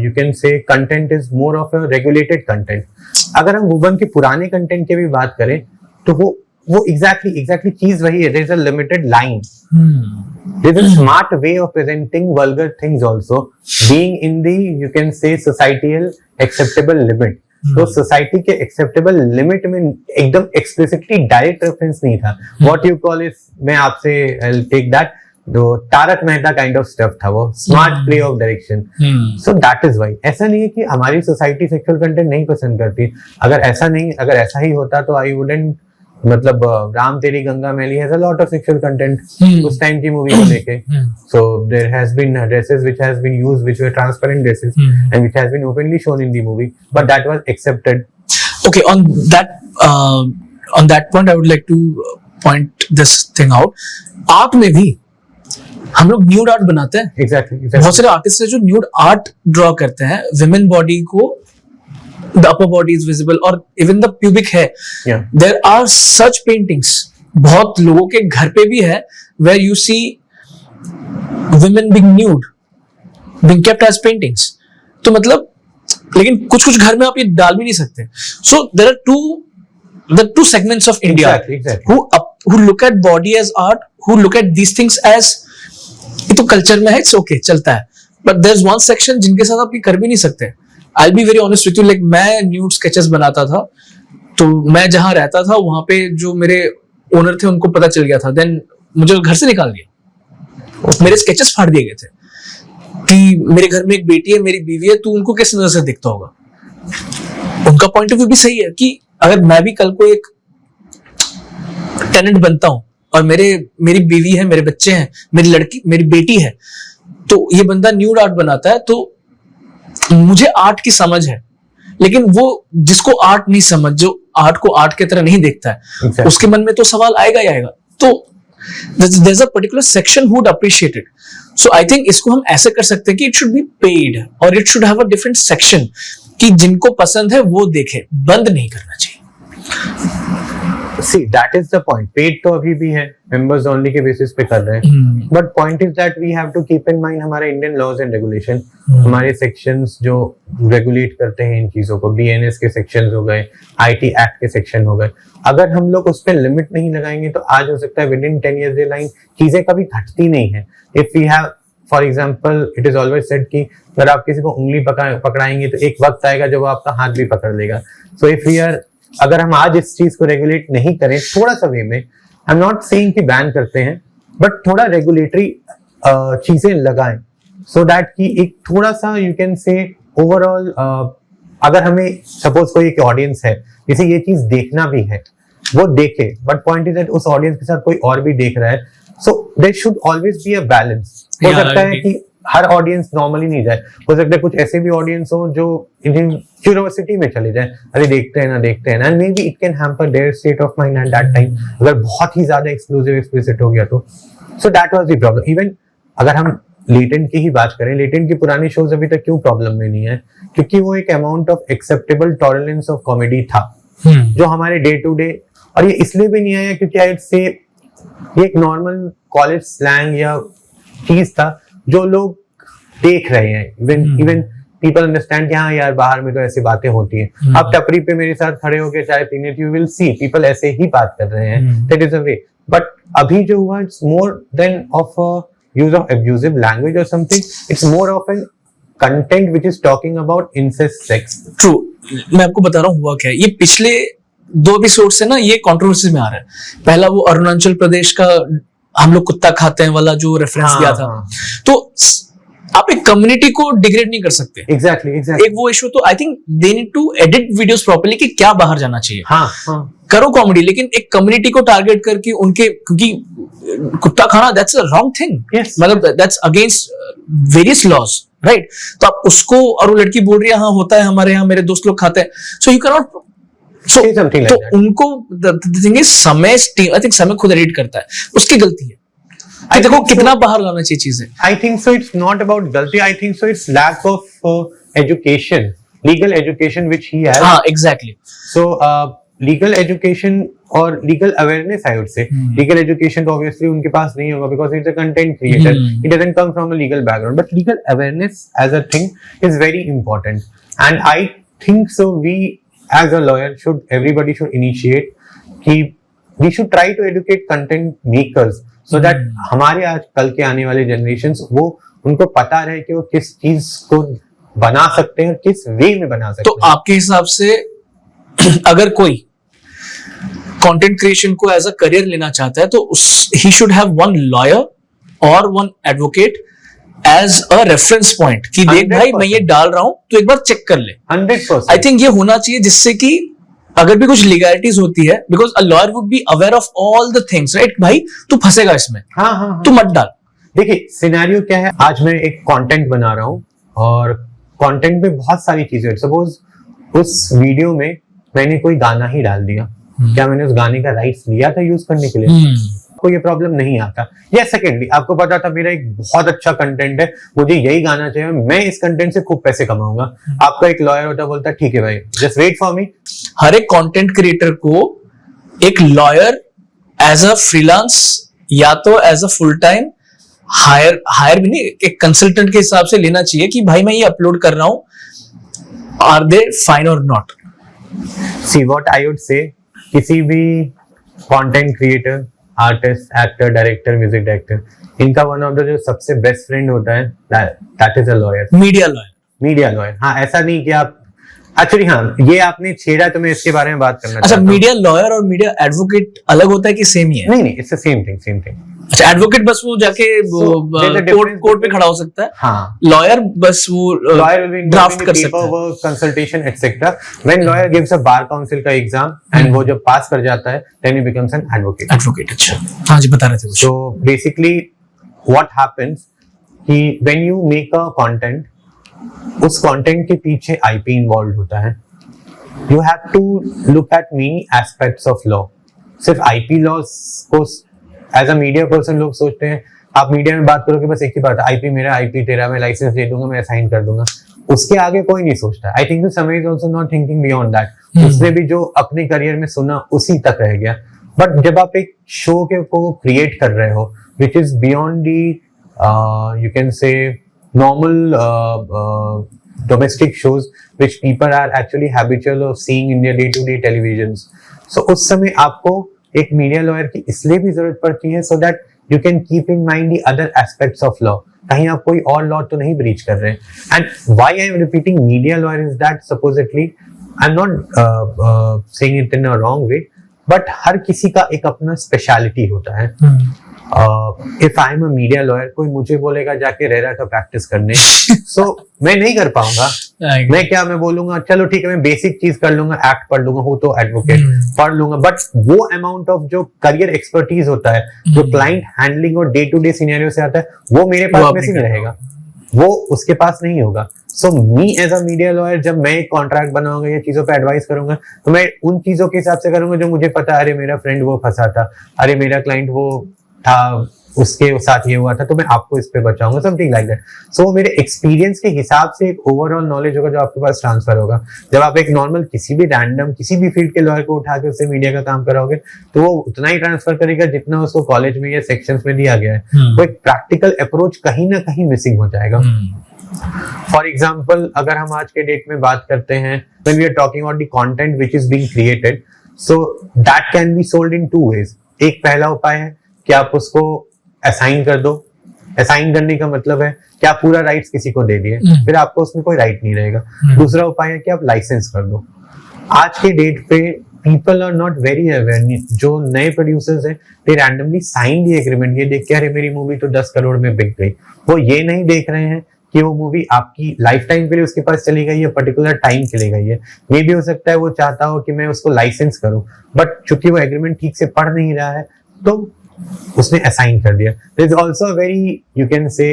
you can say content is more of a regulated content. अगर हम भुवन के पुराने content की भी बात करें तो वो exactly चीज वही है. There is a limited line. There is a smart way of presenting vulgar things also, being in the you can say societal acceptable limit. तो सोसाइटी के एक्सेप्टेबल लिमिट में एकदम एक्सप्लिसिटली डायरेक्ट रेफरेंस नहीं था. What you call is, मैं आपसे आई take that, जो Tarak Mehta kind of stuff था, वो smart play of direction. So that is why. ऐसा नहीं है कि हमारी सोसाइटी सेक्सुअल कंटेंट नहीं पसंद करती. अगर ऐसा ही होता तो आई वुडंट, मतलब Ram Teri Ganga Maili has a lot of sexual content उस टाइम की मूवी को लेके. So there has been dresses which has been used which were transparent dresses and which has been openly shown in the movie, but that was accepted. Okay, on that point I would like to point this thing out. Art में भी हम लोग nude art बनाते हैं. Exactly. बहुत सारे artist हैं जो न्यूड आर्ट ड्रॉ करते हैं. विमेन बॉडी को, the upper body is visible or even the pubic hair. Yeah. There are such paintings. बहुत लोगों के घर पे भी है where you see women being nude, being kept as paintings. तो मतलब, लेकिन कुछ घर में आप ये डाल भी नहीं सकते. So there are two segments of India. Exactly. who look at body as art, who look at these things as ये तो कल्चर में है, it's okay, चलता है. But there's one section जिनके साथ आप ये कर भी नहीं सकते. I'll be very honest with you, like मैं न्यूड स्केचेस बनाता था, तो मैं जहां रहता था वहां पे जो मेरे ओनर थे उनको पता चल गया था. देन मुझे घर से निकाल दिया. मेरे स्केचेस फाड़ दिए गए थे कि मेरे घर में एक बेटी है, मेरी बीवी है, तू उनको किस नजर से दिखता होगा. उनका पॉइंट ऑफ व्यू भी सही है कि अगर मैं भी कल को एक टेनेंट बनता हूं और मेरी बीवी है, मेरे बच्चे हैं, मेरी बेटी है, तो ये बंदा न्यूड आर्ट बनाता है, तो मुझे आर्ट की समझ है, लेकिन वो जिसको आर्ट नहीं समझ, जो आर्ट को आर्ट की तरह नहीं देखता है, exactly. उसके मन में तो सवाल आएगा ही आएगा. तो there's a particular section who would appreciate it. So I think इसको हम ऐसे कर सकते हैं कि it should be paid or it should have a different section कि जिनको पसंद है वो देखे, बंद नहीं करना चाहिए. See, that is the point. Paid तो अभी भी है, members only के basis पे कर रहे हैं. But point is that we have to keep in mind हमारे Indian laws and regulation, हमारे sections जो regulate करते हैं इन चीजों को, BNS के sections हो गए, IT Act के section हो गए. अगर हम लोग उस पर limit नहीं लगाएंगे तो आज हो सकता है within 10 years the line चीजें कभी घटती नहीं है. If we have, for example, it is always said कि अगर आप किसी को उंगली पकड़ाएंगे तो एक वक्त आएगा जब वो आपका हाथ भी पकड़ लेगा. So if we are, अगर हम आज इस चीज को रेगुलेट नहीं करें थोड़ा सा वे में, आई एम नॉट सेइंग कि बैन करते हैं, बट थोड़ा रेगुलेटरी चीजें लगाएं सो दैट कि एक थोड़ा सा यू कैन से ओवरऑल, अगर हमें सपोज कोई एक ऑडियंस है जिसे ये चीज देखना भी है वो देखे, बट पॉइंट इज दैट उस ऑडियंस के साथ कोई और भी देख रहा है, so there should always be a balance. हो सकता है कि हर ऑडियंस नॉर्मली नहीं जाए, हो सकता है कुछ ऐसे भी ऑडियंस हो जो इन्हें क्यूरियोसिटी में चले जाए, अरे देखते हैं ना, and may be it can hamper there state of mind at that time अगर बहुत ही ज्यादा एक्सप्लिसिट हो गया तो. So that was the problem. Even अगर हम लेटेंट की ही बात करें, लेटेंट की पुरानी शोज अभी तक क्यों प्रॉब्लम में नहीं है, क्योंकि वो एक amount of acceptable tolerance of comedy था जो हमारे डे टू डे, और ये इसलिए भी नहीं आया क्योंकि आई वुड से ये एक नॉर्मल कॉलेज स्लैंग या चीज था जो लोग देख रहे हैं. इवन पीपल अंडरस्टैंड कि हाँ यार बाहर में तो ऐसी बातें होती हैं. आप टपरी पे मेरे साथ खड़े होकर चाय पीने, यू विल सी पीपल ऐसे ही बात कर रहे हैं. That is a way. But अभी जो हुआ, it's more than of use of abusive language और something, it's more of an content which is talking about incest sex. True. मैं आपको बता रहा हूँ हुआ क्या है. ये पिछले 2 एपिसोड से ना ये कंट्रोवर्सी में आ रहा है. पहला वो अरुणाचल प्रदेश का हम लोग कुत्ता खाते हैं वाला जो रेफरेंस दिया था, तो आप एक कम्युनिटी को डिग्रेड नहीं कर सकते. एग्जैक्टली. एक वो इशू, तो I think they need to edit videos properly कि क्या बाहर जाना चाहिए. करो कॉमेडी, लेकिन एक कम्युनिटी को टारगेट करके उनके, क्योंकि कुत्ता खाना दैट्स अ रॉन्ग थिंग, मतलब that's against various laws, right. तो आप उसको, और वो लड़की बोल रही है हाँ होता है हमारे यहाँ, मेरे दोस्त लोग खाते हैं, so you can not So, Say something like तो that. उनको the thing is समय आई थिंक समय खुद एडिट करता है, उसकी गलती है कि I देखो think so. कितना बाहर लाना चाहिए चीजें. I think so. It's not about guilty. I think so. It's lack of education, legal education, which he has. हाँ एग्जैक्टली. So, legal education और legal awareness, I would say. Legal education तो obviously उनके पास नहीं होगा because it's a content creator. It doesn't come from a legal background. But legal awareness as a thing is very important. And I think so. We as a lawyer everybody should initiate कि we should try to educate content makers so that हमारे आज कल के आने वाले generations वो उनको पता रहे कि वो किस चीज को बना सकते हैं, किस वे में बना सकते तो आपके हिसाब से अगर कोई कंटेंट क्रिएशन को एज अ करियर लेना चाहता है तो he should have one lawyer और one advocate as a reference point कि देख भाई मैं ये डाल रहा हूं तो एक बार चेक कर ले. 100%. आई थिंक ये होना चाहिए जिससे कि अगर भी कुछ लीगैलिटीज होती है because a lawyer would be aware of all the things right. भाई तू फंसेगा इसमें, हाँ. तू मत डाल. देखिए सिनेरियो क्या है, आज मैं एक कंटेंट बना रहा हूँ और कंटेंट में बहुत सारी चीजें, सपोज उस वीडियो में मैंने कोई गाना ही डाल दिया, क्या मैंने उस गाने का राइट्स लिया था यूज करने के लिए? आपको ये प्रॉब्लम नहीं आता. या सेकेंडली आपको पता था मेरा एक बहुत अच्छा कंटेंट है, मुझे यही गाना चाहिए, मैं इस कंटेंट से खूब पैसे कमाऊंगा. आपका एक लॉयर होता बोलता ठीक है भाई जस्ट वेट फॉर मी. हर एक कंटेंट क्रिएटर को एक लॉयर एज अ फ्रीलांस या तो as a full time hire भी नहीं, एक कंसल्टेंट के हिसाब से लेना चाहिए कि भाई मैं ये अपलोड कर रहा हूं, आर दे फाइन और not. See what I would say, किसी भी content creator, artist, actor, director, music director, इनका वन ऑफ द जो सबसे बेस्ट फ्रेंड होता है that is a lawyer. Media lawyer. हाँ, ऐसा नहीं कि आप एक्चुअली, हाँ ये आपने छेड़ा तो मैं इसके बारे में बात करना. अच्छा, मीडिया लॉयर और मीडिया एडवोकेट अलग होता है कि सेम ही है? नहीं, इट्स द सेम थिंग. अच्छा, एडवोकेट बस वो जाके कोर्ट पे खड़ा हो सकता है. हाँ. लॉयर बस वो ड्राफ्ट कर सकता है. Consultation etcetera. When lawyer gives a bar council का एग्जाम एंड वो जब पास कर जाता है देन ही बिकम्स एन एडवोकेट. अच्छा, हाँ जी बता रहे थे. सो बेसिकली व्हाट हैपेंस कि when you make a content, उस कंटेंट के पीछे आईपी इन्वॉल्व होता है. You have to look at many aspects of law. सिर्फ आईपी लॉस को एज अ मीडिया पर्सन लोग सोचते हैं, आप मीडिया में बात करोगे बस एक ही बात, आईपी मेरा, आईपी तेरा, मैं लाइसेंस दे दूंगा, मैं असाइन कर दूंगा. उसके आगे कोई नहीं सोचता. आई थिंक समय is also not thinking beyond that. उसने भी जो अपने करियर में सुना उसी तक रह गया. बट जब आप एक शो के को क्रिएट कर रहे हो which is beyond the you can से normal domestic shows which people are actually habitual of seeing in their day-to-day televisions. So उस समय आपको एक मीडिया लॉयर की इसलिए भी जरूरत पड़ती है so that you can keep in mind the other aspects of law. कहीं आप कोई और लॉ तो नहीं ब्रीच कर रहे हैं. And why I am repeating media lawyer is that supposedly I'm not saying it in a wrong way, but हर किसी का एक अपना स्पेशलिटी होता है. If I am a media lawyer, कोई मुझे बोलेगा जाके रेरा का प्रैक्टिस करने, सो मैं नहीं कर पाऊंगा. मैं बोलूंगा चलो ठीक है मैं बेसिक चीज कर लूंगा, एक्ट पढ़ लूंगा, हो तो एडवोकेट पढ़ लूंगा, बट वो अमाउंट ऑफ जो करियर एक्सपर्टीज होता है, जो क्लाइंट हैंडलिंग और डे टू डे सिनेरियो से आता है, वो मेरे पास में से नहीं रहेगा, वो उसके पास नहीं होगा. So me as a media lawyer, जब मैं एक कॉन्ट्रैक्ट बनाऊंगा या चीजों पे एडवाइस करूंगा तो मैं उन चीजों के हिसाब से करूंगा जो मुझे पता है. अरे मेरा फ्रेंड वो फंसा था, अरे मेरा क्लाइंट वो था, उसके साथ ये हुआ था, तो मैं आपको इस पे बचाऊंगा, समथिंग लाइक दैट. सो मेरे एक्सपीरियंस के हिसाब से एक ओवरऑल नॉलेज होगा जो आपके पास ट्रांसफर होगा. जब आप एक नॉर्मल किसी भी रैंडम किसी भी फील्ड के लॉयर को उठा के उससे मीडिया का काम कराओगे तो वो उतना ही ट्रांसफर करेगा जितना उसको कॉलेज में या सेक्शंस में दिया गया है. तो एक प्रैक्टिकल अप्रोच कहीं ना कहीं मिसिंग हो जाएगा. फॉर एग्जाम्पल, अगर हम आज के डेट में बात करते हैं, when we are talking about the content which is being created, so that can be sold in two ways. एक पहला उपाय है कि आप उसको असाइन कर दो. असाइन करने का मतलब है कि आप पूरा राइट्स किसी को दे दिए, फिर आपको उसमें कोई राइट नहीं रहेगा. दूसरा उपाय है कि आप लाइसेंस कर दो. आज के डेट पे people are not very aware. जो नए प्रोड्यूसर्स हैं, they randomly sign the agreement, ये देख के अरे मेरी मूवी तो 10 करोड़ में बिक गई. वो ये नहीं देख रहे हैं कि वो मूवी आपकी लाइफ टाइम के लिए उसके पास चली गई है, पर्टिकुलर टाइम चली गई है. मे भी हो सकता है वो चाहता हो कि मैं उसको लाइसेंस करूं, बट चूंकि वो एग्रीमेंट ठीक से पढ़ नहीं रहा है तो उसने असाइन कर दिया. There is also very you can say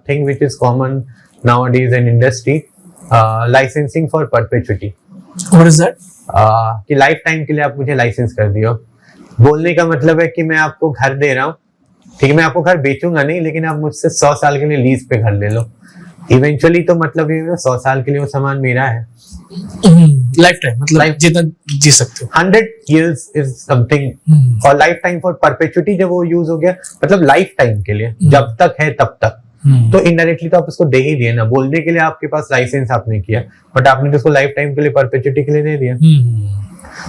thing which is common nowadays in industry, licensing for perpetuity. What is that? कि लाइफ टाइम के लिए आप मुझे लाइसेंस कर दियो। बोलने का मतलब है कि मैं आपको घर दे रहा हूँ, ठीक है, मैं आपको घर बेचूंगा नहीं, लेकिन आप मुझसे 100 साल के लिए लीज पे घर ले लो। इवेंचुअली तो मतलब ये 100 साल के लिए वो सामान मेरा है। लाइफ टाइम मतलब जितना जी सकते हो। 100 years इज समथिंग, और लाइफ टाइम फॉर परपेचुइटी जब वो यूज हो गया मतलब लाइफ टाइम के लिए, जब तक है तब तक। तो इनडायरेक्टली तो आप उसको दे ही दिए ना, बोलने के लिए आपके पास लाइसेंस आपने किया, बट आपने तो उसको लाइफ टाइम के लिए, परपेचुइटी के लिए दे दिया।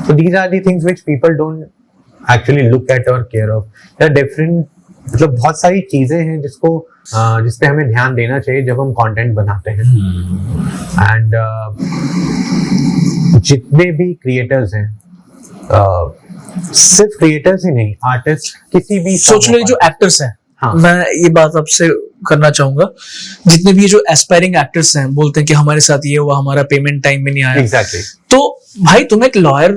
So these are the things which people don't actually look at or care of. There are different, मतलब बहुत सारी चीजें हैं जिसपे हमें ध्यान देना चाहिए जब हम कंटेंट बनाते हैं। एंड जितने भी क्रिएटर्स हैं, सिर्फ क्रिएटर्स ही नहीं, आर्टिस्ट, किसी भी सोच लो जो एक्टर्स हैं, हाँ। मैं ये बात आपसे करना चाहूंगा, जितने भी जो एस्पायरिंग एक्टर्स हैं बोलते हैं कि हमारे साथ ये हुआ, हमारा पेमेंट टाइम में नहीं आया। एग्जैक्टली। तो भाई तुम एक लॉयर,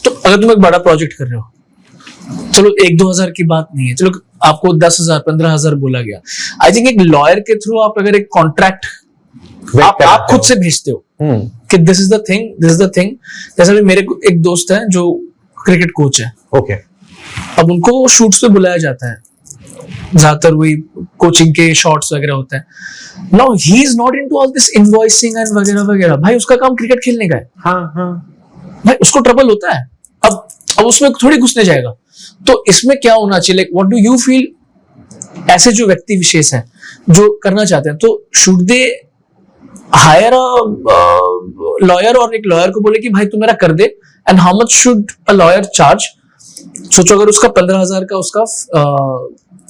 तो अगर तुम एक बड़ा प्रोजेक्ट कर रहे हो, चलो 1-2 हजार की बात नहीं है, चलो आपको 10,000 15,000 बोला गया, आई थिंक एक लॉयर के थ्रू आप अगर एक कॉन्ट्रैक्ट आप खुद से भेजते हो कि दिस इज द थिंग। जैसे भी मेरे एक दोस्त है जो क्रिकेट कोच है, ओके, अब उनको शूट्स पे बुलाया जाता है, ज्यादातर वही कोचिंग के शॉट्स वगैरह होते हैं। Now he is not into all this invoicing and वगैरह वगैरह, भाई उसका काम क्रिकेट खेलने का है। भाई उसको ट्रबल होता है, अब उसमें थोड़ी घुसने जाएगा। तो इसमें क्या होना चाहिए, like what do you feel, ऐसे जो व्यक्ति विशेष हैं जो करना चाहते हैं, तो should they hire a lawyer, और एक लॉयर को बोले कि भाई तू मेरा कर दे, and how much should a lawyer charge? सोचो अगर उसका 15,000 का, उसका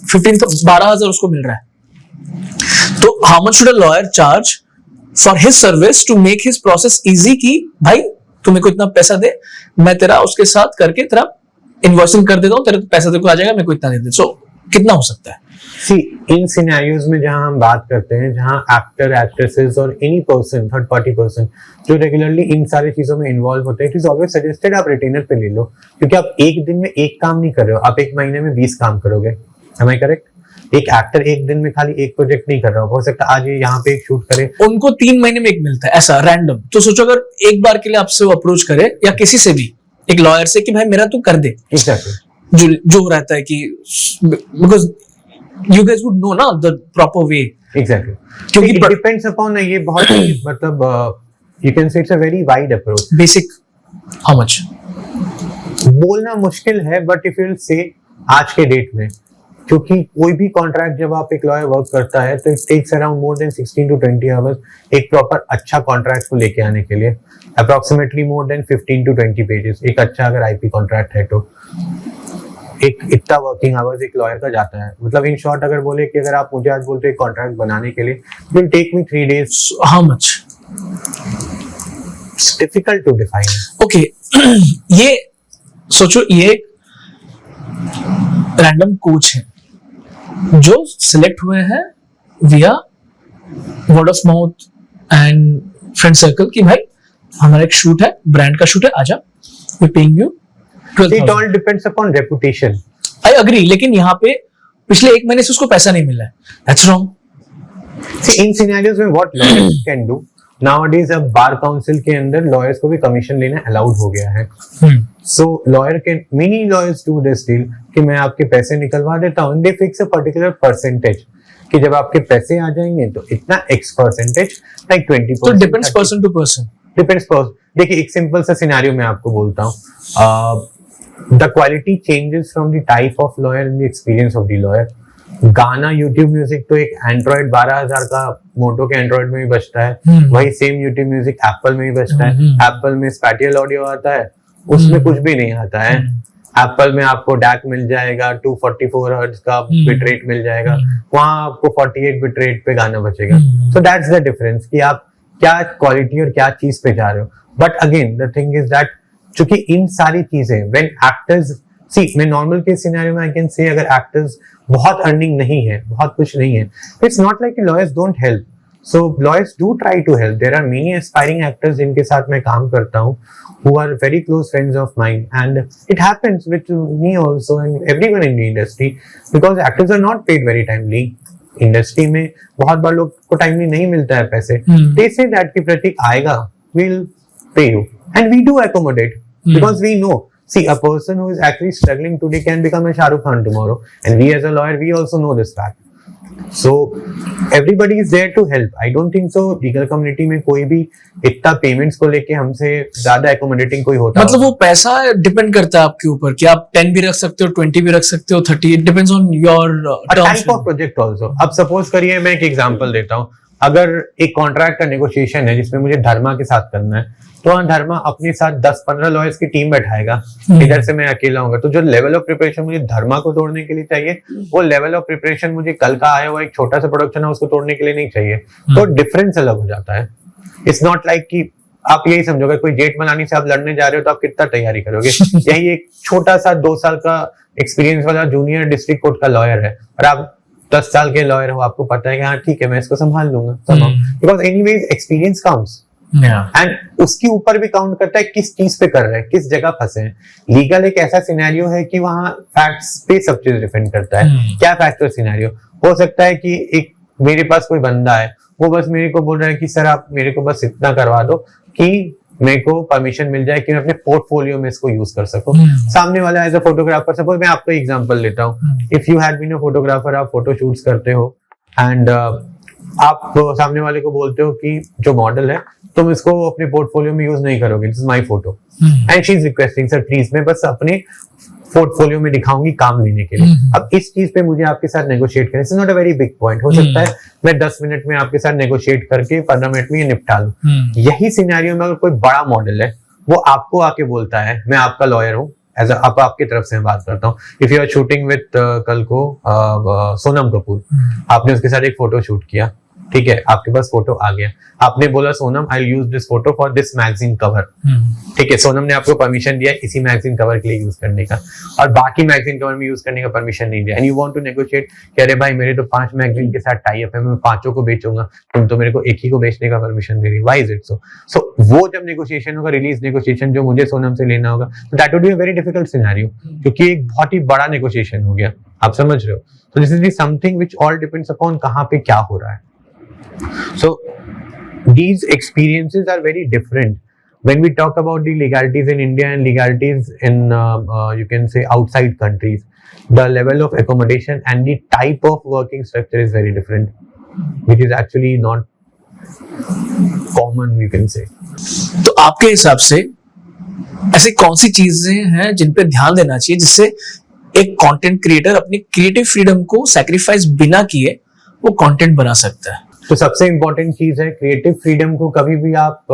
12,000 उसको मिल रहा है, तो how much should a lawyer charge for his service to make his process easy, कि भाई तू मेरे को इतना पैसा दे, मैं तेरा उसके साथ करके तेरा इनवॉइसिंग कर देता हूँ, तेरा पैसा तेरे को आ जाएगा, मेरे को इतना दे दे। सो कितना हो सकता है? सी, इन सिनेरियोज में जहां हम बात करते हैं, जहां एक्टर, एक्ट्रेसेस और any person, third party person जो रेगुलरली इन सारी चीजों में इन्वॉल्व होते हैं, इट इज ऑलवेज सजेस्टेड आप रिटेनर पे ले लो, क्योंकि आप एक दिन में एक काम नहीं कर रहे हो, आप एक महीने में 20 काम करोगे। Am I correct? एक एक्टर एक दिन में खाली एक प्रोजेक्ट नहीं कर रहा हो सकता आज ये यहाँ पे एक शूट करे, उनको 3 महीने में एक मिलता है ऐसा रैंडम। तो सोचो अगर एक बार के लिए आपसे वो अप्रोच करे, या किसी से भी, एक लॉयर से, कि भाई मेरा तू कर दे। exactly. जो रहता है कि because you guys would know ना द प्रॉपर वे। एग्जैक्टली, क्योंकि इट डिपेंड्स अपॉन, ये बहुत ही मतलब यू कैन से it's a very wide approach. Basic how much बोलना मुश्किल है, बट इफ यू से आज के डेट में, क्योंकि कोई भी कॉन्ट्रैक्ट जब आप एक लॉयर वर्क करता है तो it takes around more than 16 to 20 hours एक प्रॉपर अच्छा कॉन्ट्रैक्ट को लेके आने के लिए, approximately more than 15 to 20 pages एक अच्छा अगर आईपी कॉन्ट्रैक्ट है, तो एक इतना वर्किंग आवर्स एक लॉयर का जाता है। मतलब इन शॉर्ट अगर बोले कि अगर आप मुझे आज बोलते एक कॉन्ट्रैक्ट बनाने के लिए will take me 3 days। How much? It's difficult to define. Okay, ये सोचो, ये रैंडम कोच है जो सिलेक्ट हुए हैं विया word of mouth and friend circle, कि भाई हमारा एक शूट है, ब्रांड का शूट है, आजा, we paying you 12,000। It all depends upon reputation. I agree, लेकिन यहाँ पे पिछले 1 महीने से उसको पैसा नहीं मिला है, that's wrong. See, in scenarios में what lawyers can do nowadays, अब बार काउंसिल के अंदर लॉयर्स को भी कमीशन लेना अलाउड हो गया है। So lawyer can, many lawyers do this deal कि मैं आपके पैसे निकलवा देता हूँ, they fix a particular percentage कि जब आपके पैसे आ जाएंगे तो इतना X percentage, like 20%। तो depends person to person, depends person. देखिए एक सिंपल सा सिनेरियो मैं आपको बोलता हूँ, the quality changes from the type of lawyer and the experience of the lawyer। गाना, यूट्यूब म्यूजिक तो एक एंड्रॉइड 12,000 का मोटो के एंड्रॉइड में भी बजता है, वही सेम यूट्यूब म्यूजिक एप्पल में भी बजता है। एप्पल में स्पैटियल ऑडियो आता है, उसमें कुछ भी नहीं आता है। एप्पल में आपको डैक मिल जाएगा, 244 हर्ट्ज का बिट रेट मिल जाएगा, वहां आपको 48 बिट रेट पे गाना बचेगा। सो दैट्स द डिफरेंस कि आप क्या क्वालिटी और क्या चीज पे जा रहे हो। But again the thing is that चूंकि इन सारी चीजें व्हेन एक्टर्स सी, मैं नॉर्मल के सिनेरियो में आई कैन से अगर एक्टर्स बहुत अर्निंग नहीं है, बहुत कुछ नहीं है, it's not like lawyers don't help. So lawyers do try to help. There are many aspiring actors जिनके साथ मैं काम करता हूँ, who are very close friends of mine, and it happens with me also and everyone in the industry because actors are not paid very timely. Industry में बहुत बार लोग को timely नहीं मिलता है पैसे। They say that कि प्रतीक आएगा, we'll pay you, and we do accommodate because we know, see, a person who is actually struggling today can become a Shah Rukh Khan tomorrow, and we as a lawyer, we also know this fact. So everybody is there to help. I don't think so legal community में कोई भी इतना payments को लेके हमसे ज्यादा accommodating कोई होता मतलब वो पैसा डिपेंड करता है आपके ऊपर कि आप 10 भी रख सकते हो, 20 भी रख सकते हो, 30, it depends on your type of project also. अब सपोज करिए, मैं एक एग्जांपल देता हूँ. अगर एक कॉन्ट्रैक्ट का नेगोशिएशन है जिसमें मुझे धर्मा के साथ करना है, तो वहाँ धर्मा अपने साथ 10-15 लॉयर्स की टीम बैठाएगा. इधर से मैं अकेला हूँगा. तो जो लेवल ऑफ प्रिपरेशन मुझे धर्मा को तोड़ने के लिए चाहिए, वो लेवल ऑफ प्रिपरेशन मुझे कल का आया हुआ एक छोटा सा प्रोडक्शन है उसको तोड़ने के लिए नहीं चाहिए. तो डिफरेंस अलग हो जाता है. इट्स नॉट लाइक कि आप यही समझोगे कोई जेठ मलानी से आप लड़ने जा रहे हो तो आप कितना तैयारी करोगे. यही एक छोटा सा 2 साल का एक्सपीरियंस वाला जूनियर डिस्ट्रिक्ट कोर्ट का लॉयर है और आप 10 साल के लॉयर हो, आपको पता है कि हाँ ठीक है मैं इसको संभाल लूंगा. Because anyways experience counts. And उसके ऊपर भी काउंट करता है किस चीज पे कर रहे हैं, किस जगह फंसे हैं. लीगल एक ऐसा सिनेरियो है कि वहाँ फैक्ट्स पे सब चीज डिपेंड करता है. क्या फैक्चुअल सिनेरियो हो सकता है कि एक मेरे पास कोई बंदा है, वो बस मेरे को बोल रहा है कि सर आप मेरे को बस इतना करवा दो कि मेरे को परमिशन मिल जाए कि मैं अपने पोर्टफोलियो में इसको यूज कर सकूं. सामने वाला एज अ फोटोग्राफर, सपोज मैं आपको एग्जांपल लेता हूं. If you had been a photographer, आप फोटो शूट्स करते हो एंड आप सामने वाले को बोलते हो कि जो मॉडल है तुम इसको अपने पोर्टफोलियो में यूज नहीं करोगे, this is my photo. And she is requesting sir please मैं बस अपने पोर्टफोलियो में दिखाऊंगी काम लेने के लिए. अब इस चीज पे मुझे आपके साथ नेगोशिएट करना, it's not a very big point. हो सकता है मैं 10 मिनट में आपके साथ नेगोशिएट करके 15 मिनट में ये निपटा लूं. यही सिनेरियो में अगर कोई बड़ा मॉडल है, वो आपको आके बोलता है मैं आपका लॉयर हूँ, एज अब आपकी तरफ से बात करता हूँ. If you are shooting with कल को सोनम कपूर, आपने उसके साथ एक फोटो शूट किया, ठीक है, आपके पास फोटो आ गया. आपने बोला Sonam I use this photo for this magazine cover. ठीक है, सोनम ने आपको परमिशन दिया इसी मैगजीन कवर के लिए यूज करने का, और बाकी मैगजीन कवर में यूज करने का परमिशन नहीं दिया. And you want to negotiate कि अरे भाई मेरे तो 5 मैगजीन के साथ टाई अप है, मैं 5 को बेचूंगा, तुम तो मेरे को एक ही को बेचने का परमिशन दे रही. Why is it so? So वो जब नेगोशिएशन होगा, रिलीज नेगोशिएशन जो मुझे सोनम से लेना होगा, that would be a very difficult scenario, क्योंकि एक बहुत ही बड़ा नेगोशिएशन हो गया. आप समझ रहे हो? तो this is something which all depends upon कहाँ पे क्या हो रहा है. So these experiences are very different when we talk about the legalities in India and legalities in you can say outside countries. The level of accommodation and the type of working structure is very different, which is actually not common, you can say. तो आपके हिसाब से ऐसी कौन सी चीजें हैं जिन पे ध्यान देना चाहिए जिससे एक कंटेंट क्रिएटर अपनी क्रिएटिव फ्रीडम को सैक्रिफाइस बिना किए वो कंटेंट बना सकता है? तो सबसे इंपॉर्टेंट चीज है क्रिएटिव फ्रीडम को कभी भी आप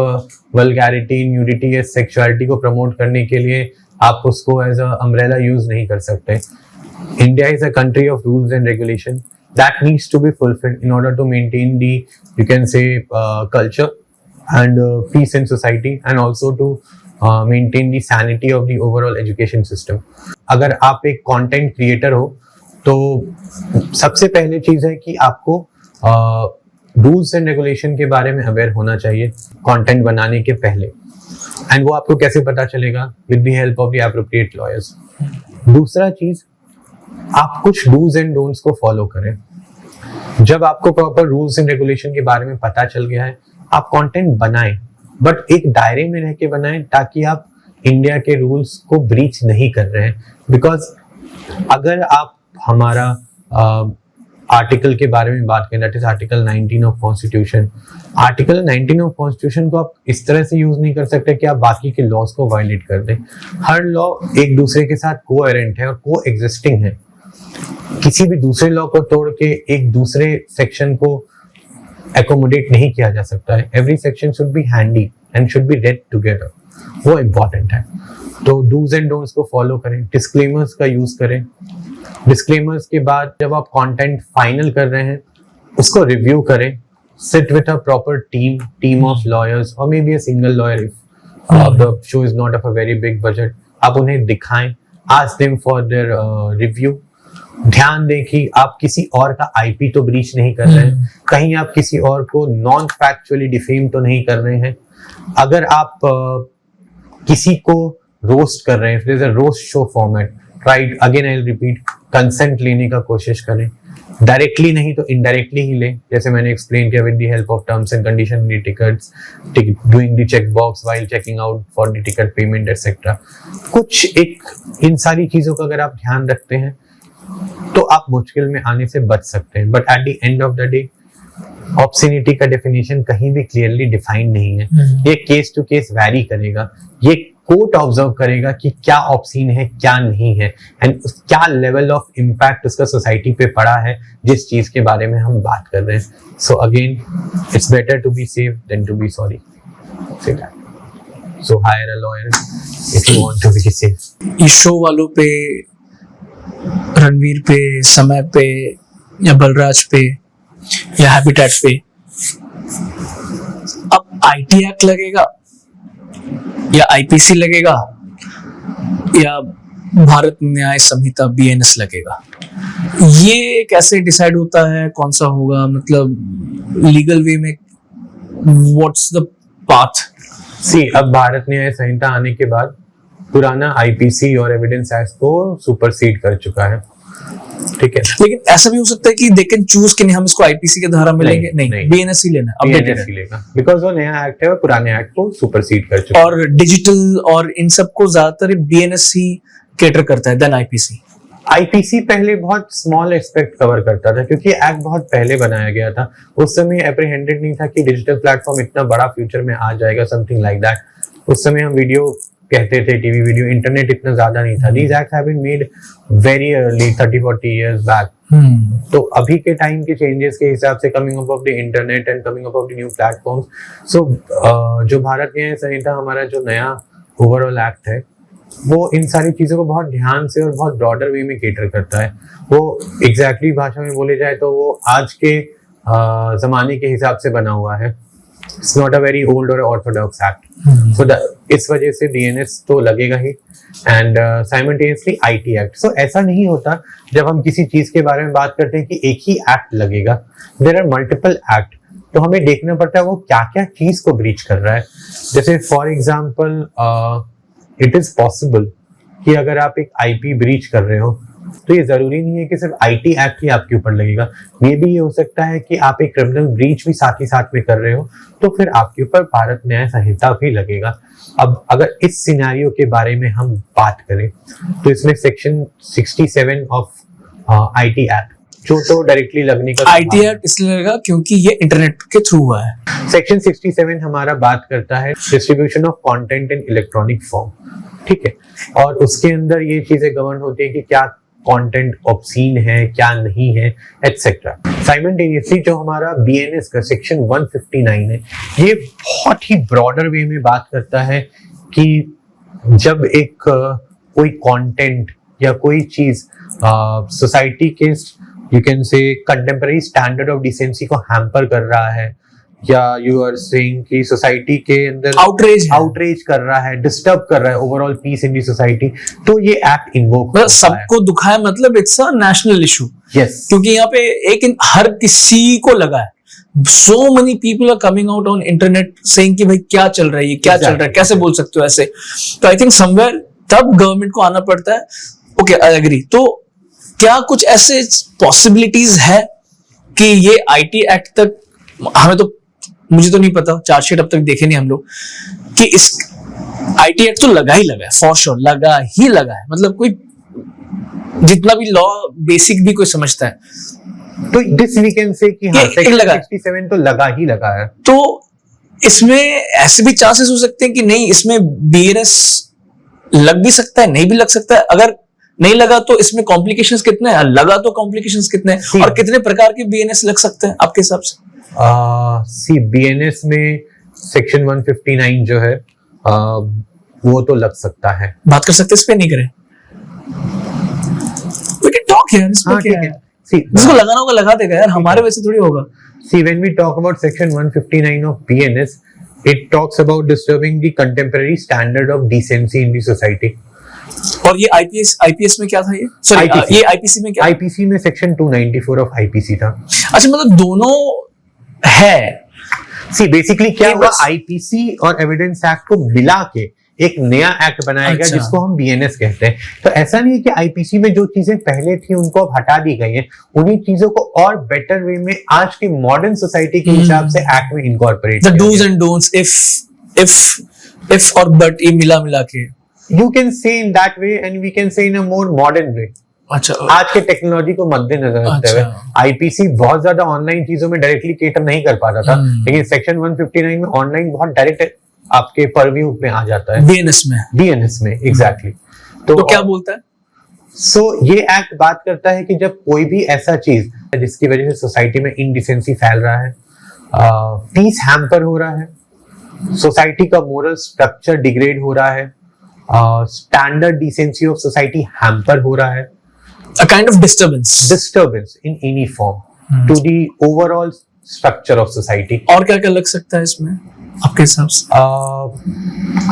वल्गैरिटी, न्यूडिटी या सेक्सुअलिटी को प्रमोट करने के लिए आप उसको एज अ अम्ब्रेला यूज नहीं कर सकते. India is a country of rules and regulation that needs to be fulfilled in order to maintain the you can say culture and peace in society and also to maintain the sanity of the overall education system. अगर आप एक content creator हो तो सबसे पहले चीज है कि आपको रूल्स एंड रेगुलेशन के बारे में अवेयर होना चाहिए कंटेंट बनाने के पहले. एंड वो आपको कैसे पता चलेगा? With the help of the appropriate lawyers. दूसरा चीज, आप कुछ डूज एंड डोंट्स को फॉलो करें. जब आपको प्रॉपर रूल्स एंड रेगुलेशन के बारे में पता चल गया है, आप कंटेंट बनाएं, बट एक दायरे में रह के बनाएं ताकि आप इंडिया के रूल्स को ब्रीच नहीं कर रहे हैं. बिकॉज अगर आप हमारा आर्टिकल के बारे में बात करें, that is article 19 of constitution. Article 19 of constitution को आप इस तरह से यूज नहीं कर सकते कि आप बाकी के लॉज को वायलेट कर दें. हर लॉ एक दूसरे के साथ कोहेरेंट है और को एग्जिस्टिंग है. किसी भी दूसरे लॉ को तोड़ के एक दूसरे सेक्शन को एकोमोडेट नहीं किया जा सकता है. Every section should be handy and should be red together. वो इम्पोर्टेंट है. तो डूज एंड डोंट्स को फॉलो करें, डिस्क्लेमर्स का यूज करें. डिस्क्लेमर्स के बाद जब आप कंटेंट फाइनल कर रहे हैं उसको रिव्यू करें. Sit with a proper team of lawyers और may be a single lawyer if the show is not of a very big budget. आप उन्हें दिखाएं, ask them for their review. ध्यान दें कि आप किसी और का आईपी तो ब्रीच नहीं कर रहे हैं, कहीं आप किसी और को नॉन फैक्चुअली डिफेम तो नहीं कर रहे हैं. अगर आप किसी को रोस्ट कर रहे हैं, there is a roast show format, right, again I will repeat, consent लेने का कोशिश करें. डायरेक्टली नहीं तो इनडायरेक्टली ही ले, जैसे मैंने एक्सप्लेन किया, with the help of terms and condition the tickets, doing the check box while checking out for the ticket payment etcetera. कुछ एक इन सारी चीजों का अगर आप ध्यान रखते हैं तो आप मुश्किल में आने से बच सकते हैं। But at the end of the day obscenity का डेफिनेशन कहीं भी क्लियरली डिफाइंड नहीं है। ये केस टू केस वैरी करेगा, ये कोर्ट ऑब्जर्व करेगा कि क्या ऑब्सीन है क्या नहीं है, एंड क्या लेवल ऑफ इम्पैक्ट उसका सोसाइटी पे पड़ा है जिस चीज के बारे में हम बात कर रहे हैं। So again it's better to be safe than to be sorry, say that. So hire a lawyer if you want to be safe. ये शो वालों पे, रणवीर पे, समय पे, या बलराज पे, या हैबिटेट पे अब आईटी एक्ट लगेगा या आईपीसी लगेगा या भारत न्याय संहिता बीएनएस लगेगा, ये कैसे डिसाइड होता है कौन सा होगा? मतलब लीगल वे में व्हाट्स द पाथ? सी, अब भारत न्याय संहिता आने के बाद पुराना आईपीसी और एविडेंस एक्ट को सुपरसीड कर चुका है, ठीक है। लेकिन ऐसा भी हो सकता है कि दे कैन चूज कि नहीं हम इसको आईपीसी के धारा में लेंगे, नहीं बीएनएस ही लेना, बीएनएस ही लेगा, बिकॉज़ वो नया एक्ट है, वो पुराने एक्ट को सुपरसीड कर चुका है। और डिजिटल और इन सब को ज्यादातर बीएनएस ही कैटर करता है देन आईपीसी। आईपीसी पहले बहुत स्मॉल एस्पेक्ट कवर करता था क्योंकि एक्ट बहुत पहले बनाया गया था, उस समय एप्रीहेंडेड नहीं था कि डिजिटल प्लेटफॉर्म इतना बड़ा फ्यूचर में आ जाएगा, समथिंग लाइक दैट। उस समय हम वीडियो कहते थे, टीवी वीडियो, इंटरनेट इतना ज्यादा नहीं था। These acts have been made very early, 30-40 years back. तो अभी के टाइम के चेंजेस के हिसाब से, coming up of the internet and coming up of the new platforms, so जो भारत न्याय संहिता हमारा जो नया ओवरऑल एक्ट है वो इन सारी चीजों को बहुत ध्यान से और बहुत ब्रॉडर वे में केटर करता है। वो एग्जैक्टली भाषा में बोले जाए तो वो आज के जमाने के हिसाब से बना हुआ है। It's not a very old or orthodox act. So इस वजह से BNS तो लगेगा ही, and simultaneously IT Act. So ऐसा नहीं होता जब हम किसी चीज के बारे में बात करते हैं कि एक ही एक्ट लगेगा। There are multiple act. तो हमें देखना पड़ता है वो क्या क्या चीज को ब्रीच कर रहा है। जैसे for example it is possible कि अगर आप एक IP ब्रीच कर रहे हो तो ये जरूरी नहीं है कि सिर्फ IT एक्ट ही आपके ऊपर लगेगा। मे भी ये हो सकता है कि आप एक क्रिमिनल ब्रीच भी साथ ही साथ में कर रहे हो तो फिर आपके ऊपर भारत न्याय संहिता भी लगेगा। अब अगर इस सिनेरियो के बारे में हम बात करें तो इसमें सेक्शन 67 ऑफ IT एक्ट जो तो डायरेक्टली लगने का IT एक्ट इसलिए लगेगा क्योंकि ये इंटरनेट के थ्रू हुआ है। सेक्शन 67 हमारा बात करता है distribution of content in electronic form, ठीक है, और उसके अंदर ये चीजें गवर्न होती है कि क्या कंटेंट ऑब्सीन है क्या नहीं है एटसेट्रा। साइमल्टेनियसली जो हमारा बीएनएस का सेक्शन 159 है ये बहुत ही ब्रॉडर वे में बात करता है कि जब एक कोई कंटेंट या कोई चीज सोसाइटी के यू कैन से कंटेम्पररी स्टैंडर्ड ऑफ डिसेंसी को हैम्पर कर रहा है, या यू आर सेइंग कि सोसाइटी के अंदर आउटरीच कर रहा है, डिस्टर्ब कर रहा है overall peace in the society, तो ये एक्ट इन्वोक होता है। सबको दुखा है, मतलब it's a national issue. Yes, क्योंकि यहाँ पे एक हर किसी को लगा है। So many people are coming out on internet saying कि भाई क्या चल रहा है, ये क्या चल रहा है, कैसे बोल सकते हो ऐसे। तो आई थिंक समवेयर तब गवर्नमेंट को आना पड़ता है। Okay, I agree. तो क्या कुछ ऐसे पॉसिबिलिटीज है कि ये IT एक्ट तक, हमें तो, मुझे तो नहीं पता, चार्जशीट अब तक देखे नहीं हम लोग, कि इस IT एक्ट तो लगा ही लगा है, फॉर श्योर लगा ही लगा है। मतलब कोई जितना भी लॉ बेसिक भी कोई समझता है तो दिस वी कैन से कि हाँ, सेक्शन 67 तो लगा ही लगा है। तो इसमें ऐसे भी चांसेस हो सकते हैं कि नहीं, इसमें BNS लग भी सकता है, नहीं भी लग सकता है। अगर नहीं लगा तो इसमें कॉम्प्लिकेशंस कितने हैं, लगा तो कॉम्प्लिकेशंस कितने हैं, और कितने प्रकार के BNS लग सकते हैं आपके हिसाब से? सी, BNS में सेक्शन 159 जो है वो तो लग सकता है। बात कर सकते हैं, इस पे नहीं करें, we can talk here, इस पे क्या है? जिसको लगाना होगा लगा देगा यार, हमारे वैसे थोड़ी होगा। See, when we talk about section 159 of BNS, it talks about disturbing the contemporary standard of decency in the society. और ये IPS में क्या था ये? Sorry, ये IPC में क्या? IPC में section 294 of IPC था। अच्छा, मतलब दोनों है। See, basically क्या हुआ, IPC और एविडेंस एक्ट को मिला के एक नया एक्ट बनाया गया अच्छा। जिसको हम बीएनएस कहते हैं। तो ऐसा नहीं है कि आईपीसी में जो चीजें पहले थी उनको अब हटा दी गई है, उन्हीं चीजों को और बेटर वे में आज की मॉडर्न सोसाइटी के हिसाब से एक्ट में incorporate the do's and don'ts, if और बट, ये मिला मिला के। You can say in that way and we can say in a more modern way. अच्छा, आज के टेक्नोलॉजी को मद्देनजर रखते हुए अच्छा। आईपीसी बहुत ज्यादा ऑनलाइन चीजों में डायरेक्टली केटर नहीं कर पाता था, लेकिन सेक्शन 159 में ऑनलाइन बहुत डायरेक्ट आपके परव्यू में आ जाता है, बीएनएस में एग्जैक्टली। तो क्या बोलता है? सो ये एक्ट बात करता है कि जब कोई भी ऐसा चीज जिसकी वजह से सोसाइटी में इनडिसेंसी फैल रहा है, पीस हैम्पर हो रहा है, सोसाइटी का मोरल स्ट्रक्चर डिग्रेड हो रहा है, standard decency of society hamper हो रहा है, A kind of disturbance in any form to the overall structure of society. और क्या क्या लग सकता है इसमें आपके हिसाब से?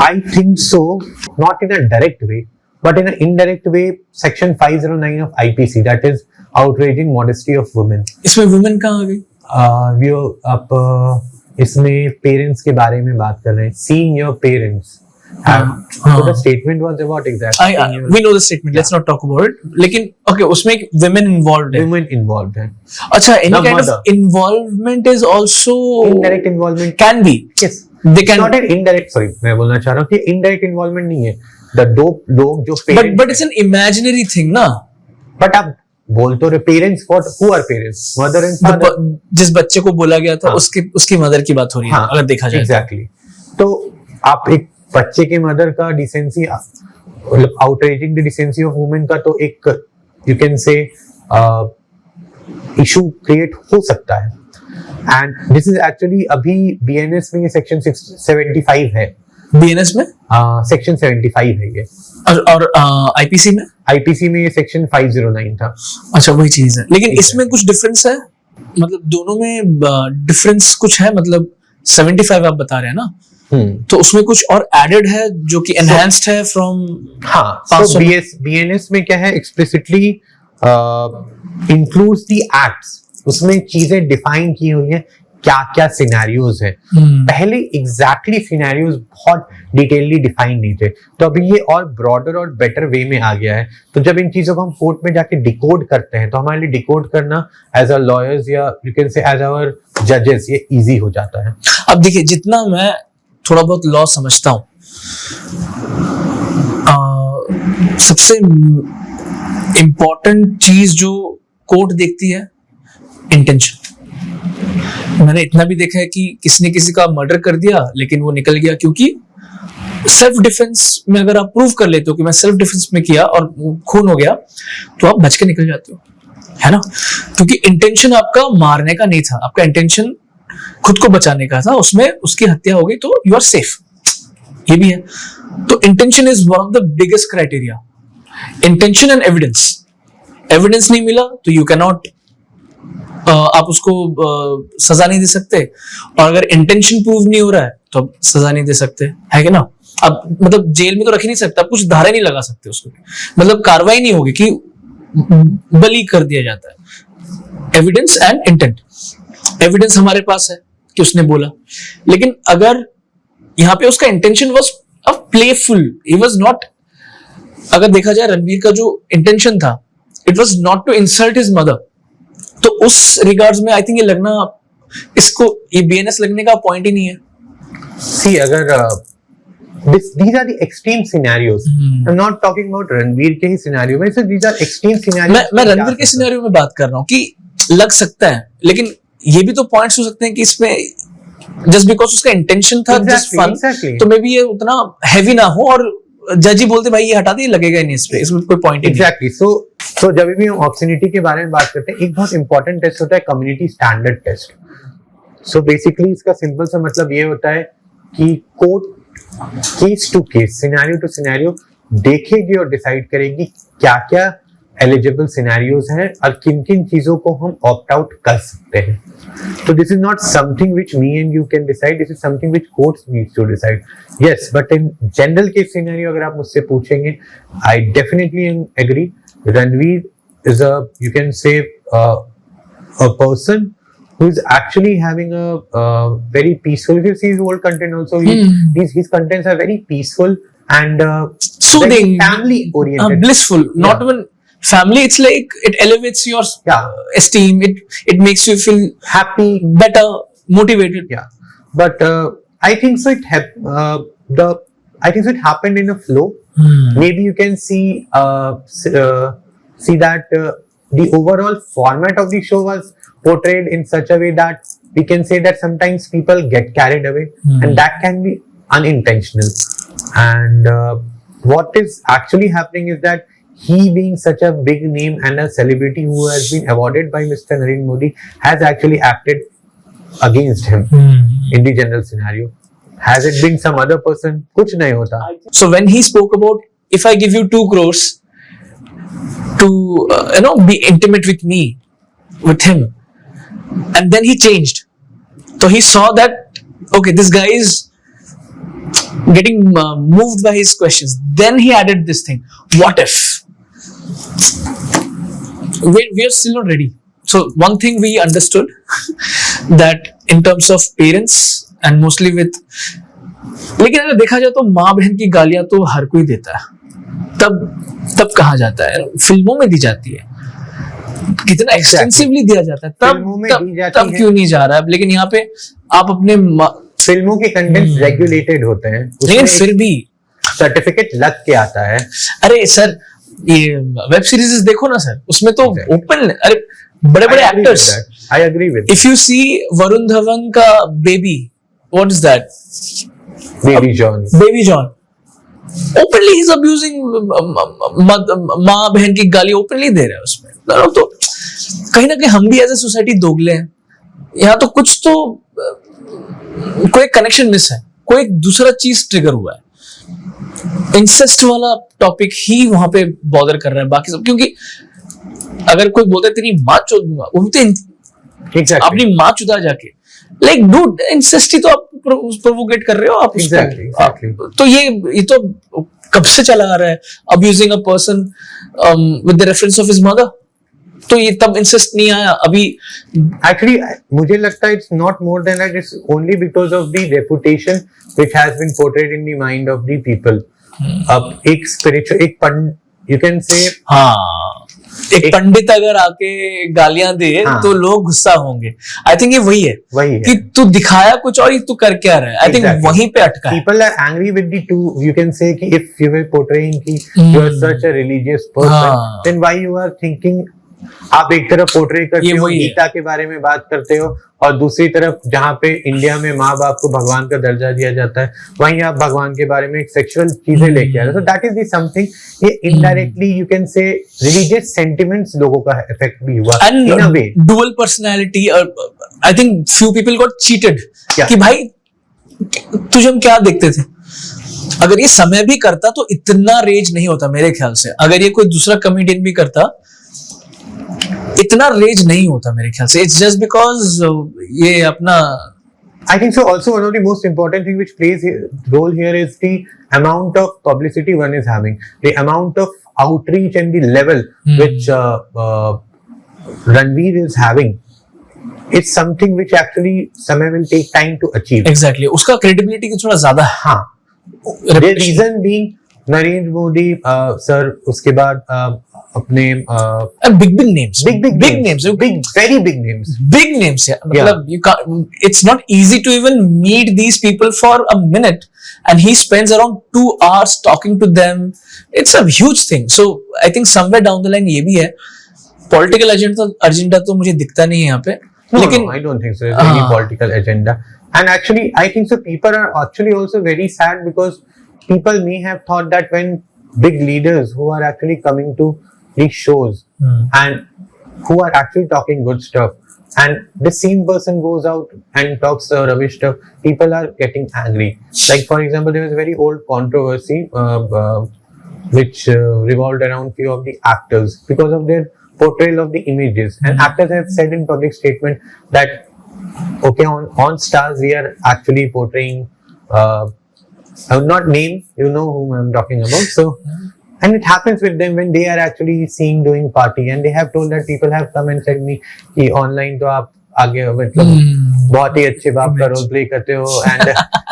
I think so, not in a direct way, but in an indirect way. Section 509 of IPC, that is outraging modesty of women. इसमें women कहाँ आ गई? आप इसमें पेरेंट्स के बारे में बात कर रहे हैं, seeing your parents. So the statement was about exactly. We know the statement. Let's not talk about it. लेकिन okay, उसमें एक women involved है. Women involved है. अच्छा, any The kind mother. of involvement is also Indirect involvement can be. Yes. They can. Not an indirect. Sorry, मैं बोलना चाह रहा हूँ कि indirect involvement नहीं है. The दो लोग जो But it's an imaginary thing ना. But आप बोल तो रहे parents, who are parents? Mother and father. जिस बच्चे को बोला गया था उसकी मदर की बात हो रही है, अगर देखा जाए। Exactly. तो आप एक बच्चे के मदर का डिसेंसी, मतलब outraging the decency of women का तो एक यू कैन से इशू क्रिएट हो सकता है। एंड दिस इज एक्चुअली अभी बीएनएस में ये सेक्शन 75 है। बीएनएस में सेक्शन 75 है ये, और आईपीसी में ये सेक्शन 509 था। अच्छा, वही चीज है। लेकिन इसमें कुछ डिफरेंस है, मतलब दोनों में डिफरेंस कुछ है, मतलब 75 आप बता रहे हैं ना, तो उसमें कुछ और एडेड है जो कि एनहांस्ड है फ्रॉम। हाँ, so बीएनएस में क्या है, एक्सप्लिसिटली इंक्लूड्स द एक्ट्स, उसमें चीजें डिफाइन की हुई है, क्या क्या सिनेरियोज है। पहले एग्जैक्टली सिनेरियोज बहुत डिटेलली डिफाइन नहीं थे, तो अभी ये और ब्रॉडर और बेटर वे में आ गया है। तो जब इन चीजों को हम कोर्ट में जाके डिकोड करते हैं तो हमारे लिए डिकोड करना एज अ लॉयर्स या you can say as our जजेस ये इजी हो जाता है। अब देखिए, जितना मैं थोड़ा बहुत लॉ समझता हूँ, सबसे इम्पोर्टेंट चीज जो कोर्ट देखती है, इंटेंशन। मैंने इतना भी देखा है कि किसी ने किसी का मर्डर कर दिया लेकिन वो निकल गया, क्योंकि सेल्फ डिफेंस में अगर आप प्रूव कर लेते हो कि मैं सेल्फ डिफेंस में किया और खून हो गया, तो आप बच के निकल जाते हो, है ना? क्योंकि इंटेंशन आपका मारने का नहीं था, आपका इंटेंशन खुद को बचाने का था, उसमें उसकी हत्या हो गई तो यू आर सेफ। ये भी है। तो intention is one of the biggest criteria. Intention and evidence नहीं मिला तो यू कैन नॉट, आप उसको सजा नहीं दे सकते, और अगर इंटेंशन प्रूव नहीं हो रहा है तो आप सजा नहीं दे सकते, है कि ना? अब मतलब जेल में तो रख ही नहीं सकते, आप कुछ धारा नहीं लगा सकते उसको, मतलब कार्रवाई नहीं होगी कि बली कर दिया जाता है। Evidence and intent. एविडेंस हमारे पास है कि उसने बोला, लेकिन अगर यहाँ पे उसका intention was a playful, he was not, अगर देखा जाए रणवीर का जो इंटेंशन था, it was not to insult his mother, तो उस रिगार्ड्स में आई थिंक ये लगना, इसको ये बीएनएस लगने का पॉइंट ही नहीं है। सी, अगर these are the extreme scenarios. I'm not talking about Ranveer के ही सिनेरियो में, these are extreme scenarios। मैं रणवीर के सिनेरियो में बात कर रहा हूँ कि लग सकता है, लेकिन ये भी तो पॉइंट्स हो सकते हैं कि इसमें जस्ट बिकॉज उसका इंटेंशन था जस्ट फन, तो मे बी ये उतना हैवी ना हो और जज ही बोलते भाई ये हटा दे, लगेगा नहीं इस पे, इसमें कोई पॉइंट ही नहीं। एग्जैक्टली। सो जब भी हम ऑब्स्टिनिटी के बारे में बात करते हैं, एक बहुत इंपॉर्टेंट टेस्ट होता है community standard test. So basically इसका सिंपल सा मतलब ये होता है कि court case to case, scenario to scenario देखेगी और डिसाइड करेगी क्या क्या एलिजिबल सिनेरियोज हैं और किन किन चीजों को हम ऑप्ट आउट कर सकते हैं। तो this is not something which me and you can decide, this is something which courts needs to decide. Yes, but in general case scenario अगर आप मुझसे पूछेंगे, I definitely agree, Ranveer is a, you can say a person who is actually having a very peaceful, if you see his old content also, his contents are very peaceful and Soothing, family oriented, blissful. Not Yeah. even family. It's like it elevates your Yeah. esteem. It makes you feel happy. better, motivated. Yeah, but I think so. I think so. It happened in a flow. Maybe you can see see that the overall format of the show was portrayed in such a way that we can say that sometimes people get carried away, and that can be unintentional. And what is actually happening is that he, being such a big name and a celebrity who has been awarded by Mr. Narendra Modi, has actually acted against him in the general scenario. Has it been some other person? कुछ नहीं होता. So when he spoke about, if I give you 2 crores to be intimate with me, with him, and then he changed. So he saw that okay, this guy is getting moved by his questions. Then he added this thing: what if? We are still not ready. So one thing we understood that in terms of parents and mostly with, लेकिन अगर देखा जाए तो माँ बहन की गालियां तो हर कोई देता है, तब कहा जाता है, फिल्मों में दी जाती है, कितना एक्सटेंसिवली दिया जाता है, तब क्यों नहीं जा रहा है? लेकिन यहाँ पे आप अपने फिल्मों के कंटेंट्स रेगुलेटेड होते हैं, लेकिन फिर भी सर्टिफिकेट लग के आता है. अरे सर, ये वेब सीरीज देखो ना सर, उसमें तो ओपन, अरे बड़े बड़े actors. I agree with. If you see Varun Dhawan का baby, what is that? Baby John. Openly he is abusing, माँ बहन की गाली ओपनली दे रहा है उसमें. तो कहीं ना कहीं हम भी एज ए सोसाइटी दोगले हैं. यहाँ तो कुछ तो कोई कनेक्शन मिस है, कोई दूसरा चीज ट्रिगर हुआ है. इंसेस्ट वाला टॉपिक ही वहां पे बॉदर कर रहा है, बाकी सब. क्योंकि अगर कोई बोलता है तेरी माँ चोद दूंगा, वो तो अपनी माँ चुदा जाके, लाइक डूड, इंसेस्ट ही तो आप प्रोवोकेट कर रहे हो आप. Exactly. तो ये तो कब से चला आ रहा है, abusing a person with the reference of his mother. तो ये तब इंसेस्ट नहीं आया अभी. एक्चुअली मुझे लगता है it's not more than that, it's only because of the reputation which has been portrayed in the mind of the people. अब एक स्पिरिचुअल, यू कैन से, एक पंडित अगर आके गालियां दे तो लोग गुस्सा होंगे. आई थिंक ये वही है कि तू दिखाया कुछ और तू कर क्या रहा है. आई थिंक वहीं पे अटका है. People are angry with the two. You can say कि if you were portraying कि you are such a religious person, then why you are thinking, आप एक तरफ पोर्ट्रे करते हो, गीता के बारे में बात करते हो, और दूसरी तरफ जहाँ पे इंडिया में माँ बाप को भगवान का दर्जा दिया जाता है, वहीं आप भगवान के बारे में एक सेक्सुअल चीजें लेके आ रहे हो. That is the something. ये indirectly you can say religious sentiments लोगों का इफेक्ट भी हुआ in a way. Dual personality, I think few people got cheated कि भाई तुझे हम क्या देखते थे. अगर ये समय भी करता तो इतना रेज नहीं होता मेरे ख्याल से. अगर ये कोई दूसरा कॉमेडियन भी करता इतना रेज नहीं होता मेरे ख्याल से. इट्स जस्ट बिकॉज ये अपना, I think so. Also, one of the most important thing which plays role here is the amount of publicity one is having, the amount of outreach and the level which Ranveer is having. It's something which actually समय will take time to achieve. Exactly. उसका credibility थोड़ा ज्यादा. हाँ. The reason being Narendra Modi sir, उसके बाद अपने big names, big very big names, मतलब you can't, it's not easy to even meet these people for a minute, and he spends around 2 hours talking to them. It's a huge thing. So I think somewhere down the line ये भी है. Political agenda तो मुझे दिखता नहीं है यहाँ पे. लेकिन I don't think so. There's any political agenda. And actually, I think so. People are actually also very sad because people may have thought that when big leaders who are actually coming to these shows and who are actually talking good stuff, and the same person goes out and talks rubbish stuff, people are getting angry. Like for example, there was a very old controversy which revolved around few of the actors because of their portrayal of the images. And actors have said in public statement that okay, on Stars we are actually portraying, I will not name, you know whom I'm talking about. So, and it happens with them when they are actually seen doing party, and they have told that people have come and said me कि online तो आप आगे मतलब बहुत ही अच्छे बाप का role play करते हो, and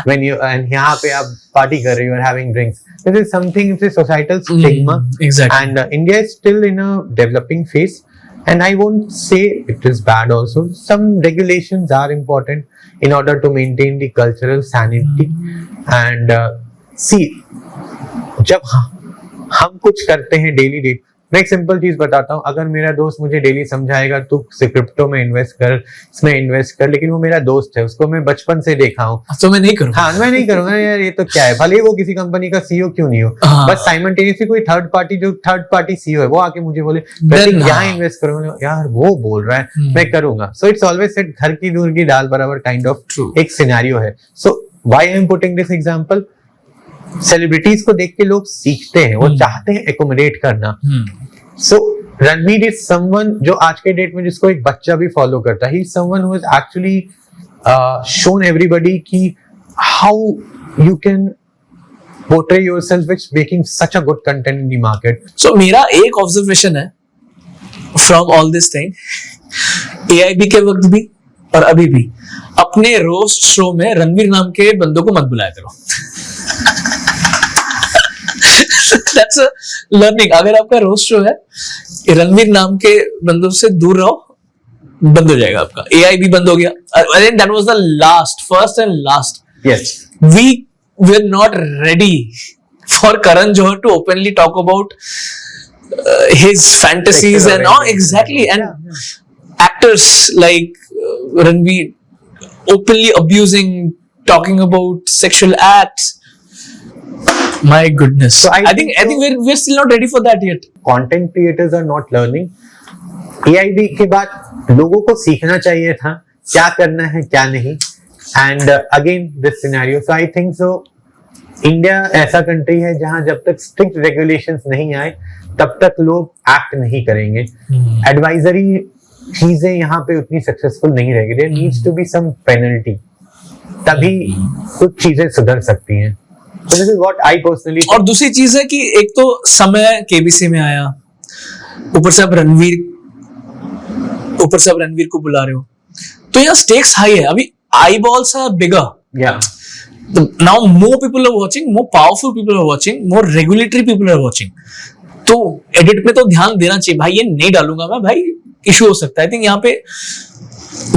when you and यहाँ पे आप party कर रहे हो, you're having drinks. This is something, it's a societal stigma. Exactly. And India is still in a developing phase. And I won't say it is bad also. Some regulations are important in order to maintain the cultural sanity. And see, जब हम कुछ करते हैं daily date, मैं एक simple चीज बताता हूँ, अगर मेरा दोस्त मुझे डेली समझाएगा तू क्रिप्टो में इन्वेस्ट कर, इसमें इन्वेस्ट कर, लेकिन वो मेरा दोस्त है, उसको मैं बचपन से देखा हूँ, तो मैं नहीं करूँगा। हाँ, मैं नहीं करूंगा यार, ये तो क्या है, भले ही वो किसी कंपनी का सीईओ क्यों नहीं हो, बस साइमल्टेनियसली कोई थर्ड पार्टी सीईओ है, वो आके मुझे बोले यहाँ इन्वेस्ट करो, यार वो बोल रहा है, मैं करूंगा। सो इट्स ऑलवेज सेड घर की दूर की दाल बराबर काइंड ऑफ एक सिनेरियो है। So why I am putting this example, celebrities को देख के लोग सीखते हैं, वो चाहते हैं एकोमोडेट करना। सो रणवीर इज समवन जो आज के डेट में जिसको एक बच्चा भी फॉलो करता है, he is someone who has actually shown everybody कि how you can portray yourself which making such a good content in the market. So मेरा एक ऑब्जर्वेशन है from all this thing, AIB के वक्त भी और अभी भी, अपने रोस्ट शो में रणवीर नाम के बंदों को मत बुलाया करो। That's a learning. अगर आपका रोस्ट शो है, रणवीर नाम के बंदों से दूर रहो, बंद हो जाएगा आपका। AI भी बंद हो गया। I think that was the first and last. Yes. We were not ready for Karan Johar to openly talk about his fantasies and all. Exactly. And actors like Ranveer openly abusing, talking about sexual acts. My goodness. So I think we're still not ready for that yet. Content creators are not learning. AIB के बाद लोगों को सीखना चाहिए था क्या करना है क्या नहीं. And again this scenario. So I think so. India ऐसा कंट्री है जहां जब तक स्ट्रिक्ट रेगुलेशंस नहीं आए तब तक लोग एक्ट नहीं करेंगे. एडवाइजरी चीजें यहाँ पे उतनी सक्सेसफुल नहीं रहेगी. There needs to be some penalty. तभी कुछ चीजें सुधर सकती हैं. So this is what I personally think. और दूसरी चीज है कि एक तो समय केबीसी में आया, ऊपर से आप रणवीर को बुला रहे हो, तो यहाँ स्टेक्स हाई है. अभी eyeballs are bigger. Yeah. Now more people are watching, more powerful people are watching, more regulatory people are watching. तो एडिट पे तो ध्यान देना चाहिए. भाई ये नहीं डालूंगा मैं, भाई इशू हो सकता है. आई थिंक यहाँ पे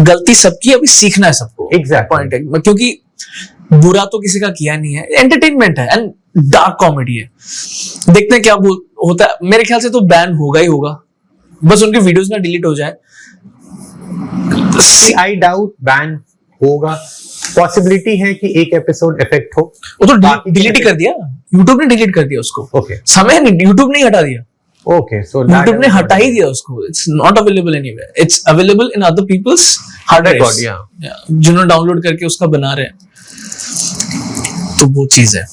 गलती सबकी, अभी सीखना है सबको. Exactly. पॉइंट है, क्योंकि बुरा तो किसी का किया नहीं है. एंटरटेनमेंट है एंड डार्क कॉमेडी है. देखते हैं क्या होता है. मेरे ख्याल से तो बैन होगा ही होगा, बस उनके वीडियोस ना डिलीट हो जाए. आई डाउट बैन होगा. पॉसिबिलिटी है कि एक एपिसोड इफेक्ट हो. वो तो डिलीट ही कर दिया, यूट्यूब ने डिलीट कर दिया उसको. ओके. समय नहीं, यूट्यूब ने हटा दिया. ओके. सो यूट्यूब ने हटा ही दिया उसको. It's not available anywhere. It's available in other people's hard drives, जिन्होंने डाउनलोड करके उसका बना रहे हैं. तो वो चीज है.